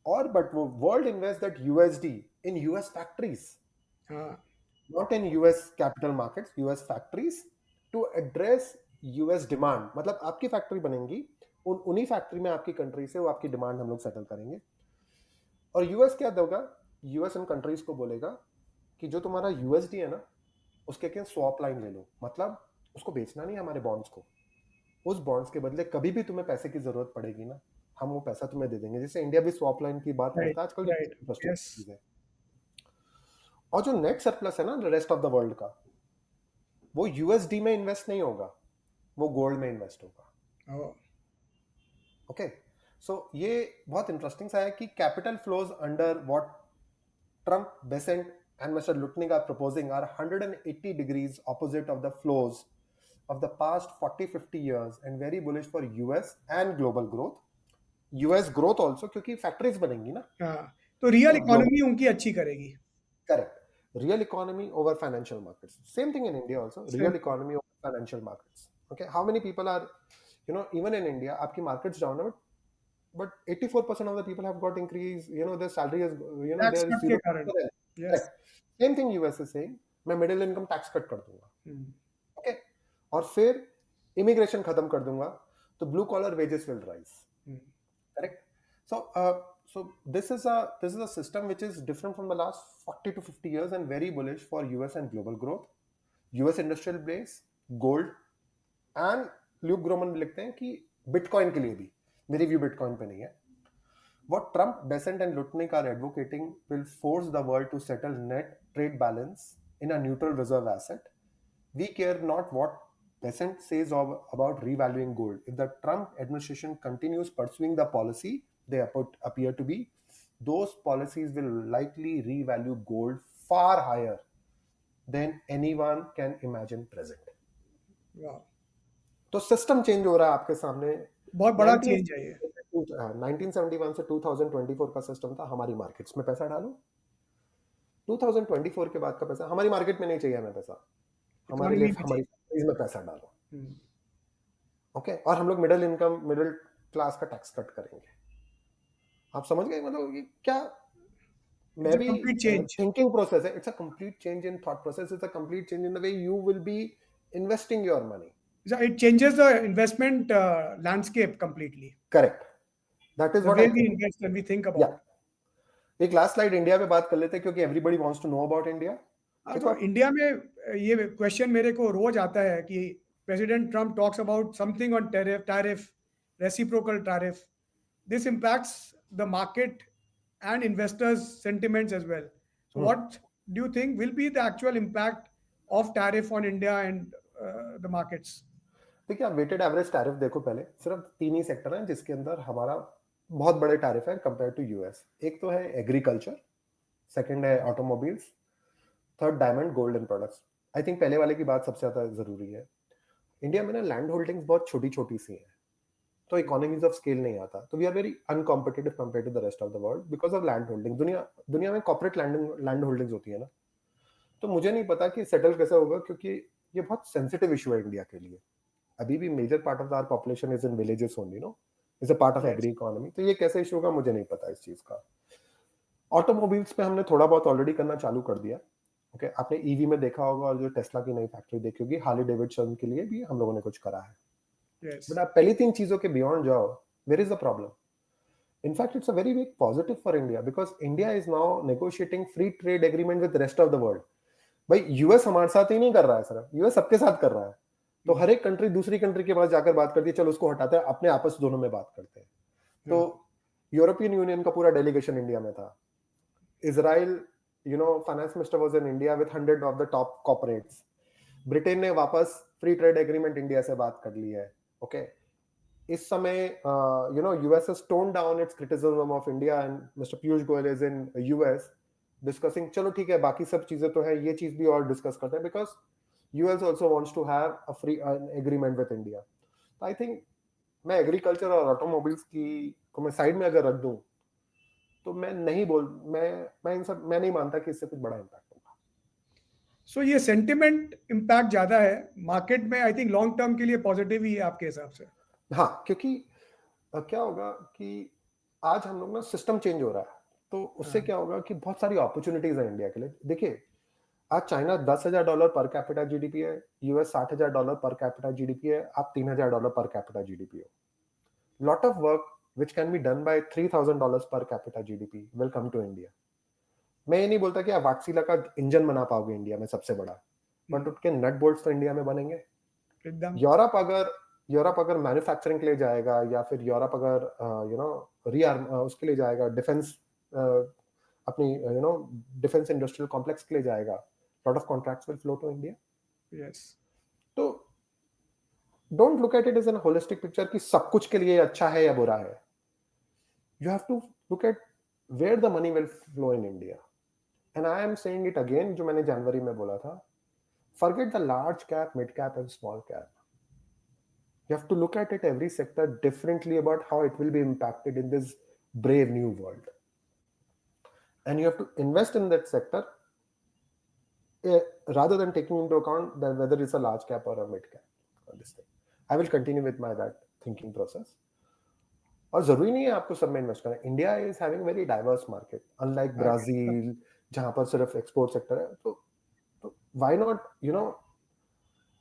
और but वो world invest that USD in US factories. Not in US capital markets, US factories to address US demand. मतलब आपकी factory बनेंगी, उन्हीं फैक्ट्री में आपकी कंट्री से वो आपकी डिमांड हम लोग सेटल करेंगे. और यूएस क्या देगा? यूएस इन कंट्रीज को बोलेगा कि जो तुम्हारा यूएसडी है ना, उसके अगेंस्ट स्वैप लाइन ले लो. मतलब उसको बेचना नहीं हमारे बॉन्ड्स को. उस बॉन्ड्स के बदले कभी भी तुम्हें पैसे की जरूरत पड़ेगी ना, हम वो पैसा तुम्हें दे देंगे. जैसे इंडिया भी स्वैप लाइन की बात करता है आजकल. Yes. और जो नेट सरप्लस है ना रेस्ट ऑफ द वर्ल्ड का, वो यूएसडी में इन्वेस्ट नहीं होगा, वो गोल्ड में इन्वेस्ट होगा. ओके. सो ये बहुत इंटरेस्टिंग सा है कि capital flows under what Trump, Bessent and Mr. Lutnick are proposing are 180 degrees opposite of the flows of the past 40-50 years and very bullish for US and global growth. US growth also क्योंकि factories बनेंगी ना. तो real economy उनकी अच्छी करेगी. Correct. Real economy over financial markets. Same thing in India also. Real economy over financial markets. Okay. How many people are, even in India, आपकी markets down ना, but 84% of the people have got increase, their salary is, tax cut के कारण. Yes. Same thing US is saying, मैं middle income tax cut कर दूंगा. Okay. और फिर immigration खत्म कर दूंगा, तो blue collar wages will rise. Correct. So this is a system which is different from the last 40 to 50 years and very bullish for US and global growth. US industrial base, gold, and Luke Groman लिखते हैं कि Bitcoin के लिए भी. मेरी view bitcoin पे नहीं है. What Trump, Bessent and Lutnick are advocating will force the world to settle net trade balance in a neutral reserve asset. We care not what Bessent says about revaluing gold. If the Trump administration continues pursuing the policy they appear to be, those policies will likely revalue gold far higher than anyone can imagine present. Wow. तो system change हो रहा है आपके सामने. बहुत बड़ा change है ये. 1971 से 2024 का सिस्टम था हमारी मार्केट्स में पैसा डालो. 2024 के बाद का पैसा हमारी मार्केट में नहीं चाहिए. हमें पैसा हमारे लिए हमारी फैक्ट्रीज में पैसा डालो. ओके. और हम लोग मिडिल क्लास का टैक्स कट करेंगे. आप समझ गए? मतलब ये क्या, मैं भी थिंकिंग प्रोसेस है. It's a complete change in thought process. It's a complete change in the way you will be investing your money. It changes the investment landscape completely. Correct. That is what I think. The way we invest and we think about. Yeah. एक last slide India पे बात कर लेते हैं क्योंकि everybody wants to know about India. तो India में ये क्वेश्चन मेरे को रोज आता है कि president Trump talks about something on tariff, reciprocal tariff. This impacts the market and investors sentiments as well. So what do you think will be the actual impact of tariff on India and the markets? देखिए, आप weighted average tariff देखो. पहले सिर्फ 3 ही sector हैं जिसके अंदर हमारा बहुत बड़े टैरिफ है कंपेयर टू यूएस. एक तो है एग्रीकल्चर, सेकंड है automobiles, third diamond, gold and products. I think पहले वाले की बात सबसे ज्यादा जरूरी है. इंडिया में ना लैंड होल्डिंग्स बहुत छोटी छोटी सी हैं, तो इकोनॉमीज ऑफ स्केल नहीं आता. तो we are very uncompetitive compare to the rest of the world because of land holding. दुनिया में कॉर्पोरेट लैंड होल्डिंग्स होती है ना. तो मुझे नहीं पता कि सेटल कैसे होगा क्योंकि ये बहुत सेंसिटिव इशू है इंडिया के लिए. अभी भी major part of our population is in villages only, no, is a part of Yes. Agri economy. तो ये कैसे इशू होगा मुझे नहीं पता इस चीज का। ऑटोमोबाइल्स पे हमने थोड़ा बहुत ऑलरेडी करना चालू कर दिया। ओके, आपने ईवी में देखा होगा, और जो टेस्ला की नई फैक्ट्री देखी होगी, हार्ले डेविडसन के लिए भी हम लोगों ने कुछ करा है। But Yes. आप पहली 3 चीजों के बियॉन्ड जाओ, where is the problem? In fact, it's a very big positive for India because India is now negotiating free trade agreement with the rest of the world. भाई यूएस हमारे साथ ही नहीं कर रहा है सर, यूएस सबके साथ कर रहा है। तो हर एक कंट्री दूसरी कंट्री के पास जाकर बात करती है, चलो उसको हटाते हैं, अपने आपस दोनों में बात करते हैं। तो यूरोपियन यूनियन का पूरा डेलीगेशन इंडिया में था। Israel, finance minister was in India with 100 of the top corporates. Britain ने वापस फ्री ट्रेड एग्रीमेंट इंडिया से बात कर ली है। ओके, इस समय US has toned down its criticism of India and Mr. Piyush Goyal is in US discussing, चलो ठीक है, बाकी सब चीजें तो है, ये चीज भी और डिस्कस करते हैं, because US also wants to have a free agreement with India. तो आई थिंक मैं एग्रीकल्चर और ऑटोमोबाइल्स की को मैं साइड में अगर रख दूं, तो मैं नहीं मानता कि इससे कुछ बड़ा इम्पैक्ट होगा। सो ये सेंटिमेंट इम्पैक्ट ज्यादा है मार्केट में, आई थिंक लॉन्ग टर्म के लिए पॉजिटिव ही है आपके हिसाब से? हाँ, क्योंकि क्या होगा कि आज हम लोग ना सिस्टम चेंज हो रहा है, तो उससे क्या होगा कि बहुत सारी अपॉर्चुनिटीज है इंडिया के लिए। देखिए, आज चाइना $10,000 पर कैपिटा जीडीपी है, यूएस $60,000 पर कैपिटा जीडीपी है, आप $3,000 पर कैपिटा जीडीपी हो। Lot of work which can be done by $3,000 पर capita GDP will come to India. मैं ये नहीं बोलता कि आप वाक्सीला का इंजन बना पाओगे इंडिया में सबसे बड़ा, बट उसके नट बोल्ट्स तो इंडिया में बनेंगे एकदम। यूरोप अगर मैन्युफैक्चरिंग के लिए जाएगा, या फिर यूरोप अगर उसके लिए जाएगा, डिफेंस अपनी डिफेंस इंडस्ट्रियल कॉम्प्लेक्स के लिए जाएगा, lot of contracts will flow to India. Yes. तो don't look at it as an holistic picture कि सब कुछ के लिए अच्छा है या बुरा है। You have to look at where the money will flow in India. And I am saying it again, जो मैंने जनवरी में बोला था, forget the large cap, mid cap and small cap. You have to look at it every sector differently about how it will be impacted in this brave new world, and you have to invest in that sector rather than taking into account that whether it's a large cap or a mid cap or this thing. I will continue with my that thinking process. और जरूरी नहीं है आपको सब में invest करना। India is having very diverse market, unlike Brazil जहां पर सिर्फ एक्सपोर्ट सेक्टर है। तो why not,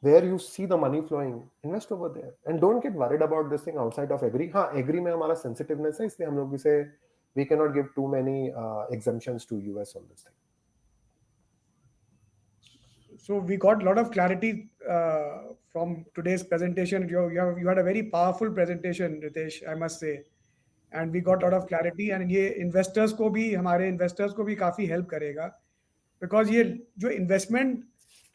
where you see the money flowing, invest over there and don't get worried about this thing outside of agri. हाँ, agri में हमारा sensitiveness है, इसलिए हम लोग इसे we cannot give too many exemptions to US on this thing. So we got a lot of clarity from today's presentation. You had a very powerful presentation, Ritesh, I must say, and we got a lot of clarity. And ये investors को भी, हमारे investors को भी काफी help करेगा, because ये जो investment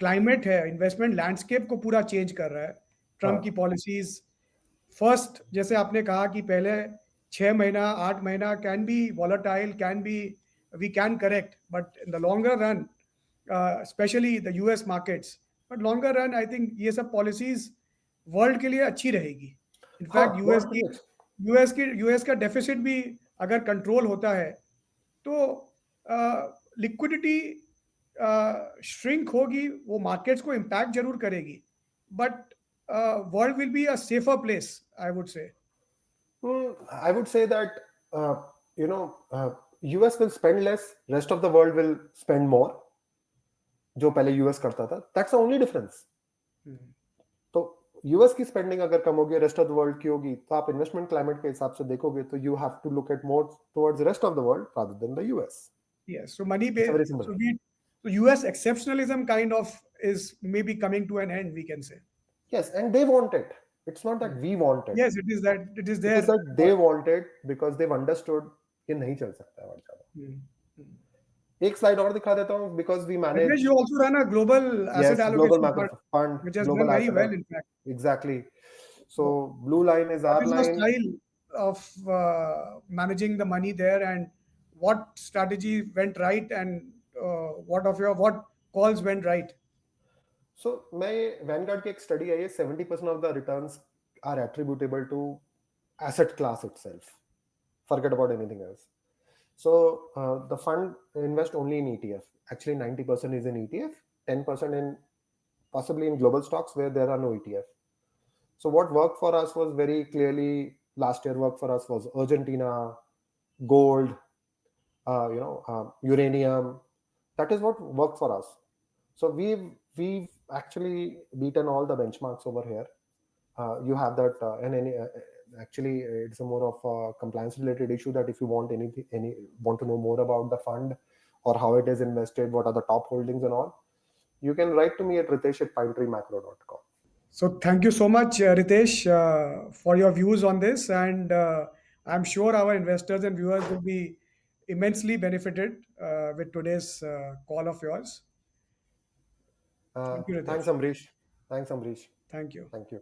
climate है, investment landscape को पूरा change कर रहा है। ट्रम्प की पॉलिसीज, फर्स्ट जैसे आपने कहा कि पहले 6 महीना 8 महीना can be volatile, can be, we can correct, but in the longer run, specially the US markets, but longer run I think ये सब पॉलिसीज वर्ल्ड के लिए अच्छी रहेगी। इनफैक्ट यूएस का डेफिसिट भी अगर कंट्रोल होता है तो लिक्विडिटी श्रिंक होगी, वो मार्केट्स को इम्पैक्ट जरूर करेगी, but world will be a safer place, I would say. I would say that US will spend less, rest of the world will spend more. जो पहले यूएस करता था, that's the only difference. तो US की spending अगर कम होगी, rest of the world की होगी, तो आप इन्वेस्टमेंट क्लाइमेट के हिसाब से देखोगे तो you have to look at more towards rest of the world rather than the US. Yes, so money based, so US exceptionalism kind of is maybe coming to an end, we can say. Yes, and they want it. It's not that we want it. Yes, it is that it is there. It is that they want it because they've understood कि नहीं चल सकता है और ज्यादा। एक slide और दिखा देता हूँ, because we manage. You also run a global asset allocation global fund, which has global done very well, in fact. Exactly. So blue line is our line. What is the style of managing the money there, and what strategy went right, and what calls went right? So मैं Vanguard की एक study है, 70% of the returns are attributable to asset class itself. Forget about anything else. So the fund invest only in ETF. Actually 90% is in ETF, 10% in possibly in global stocks where there are no ETF. So what worked for us was very clearly last year worked for us was Argentina, gold, uranium. That is what worked for us. So we've actually beaten all the benchmarks over here. You have that, and actually it's a more of a compliance related issue that if you want want to know more about the fund or how it is invested, what are the top holdings and all, you can write to me at ritesh@pinetreemacro.com. So thank you so much, Ritesh, for your views on this, and I'm sure our investors and viewers will be immensely benefited with today's call of yours. Thank you, Thanks, Ritesh. Amrish. Thanks, Amrish. Thank you. Thank you.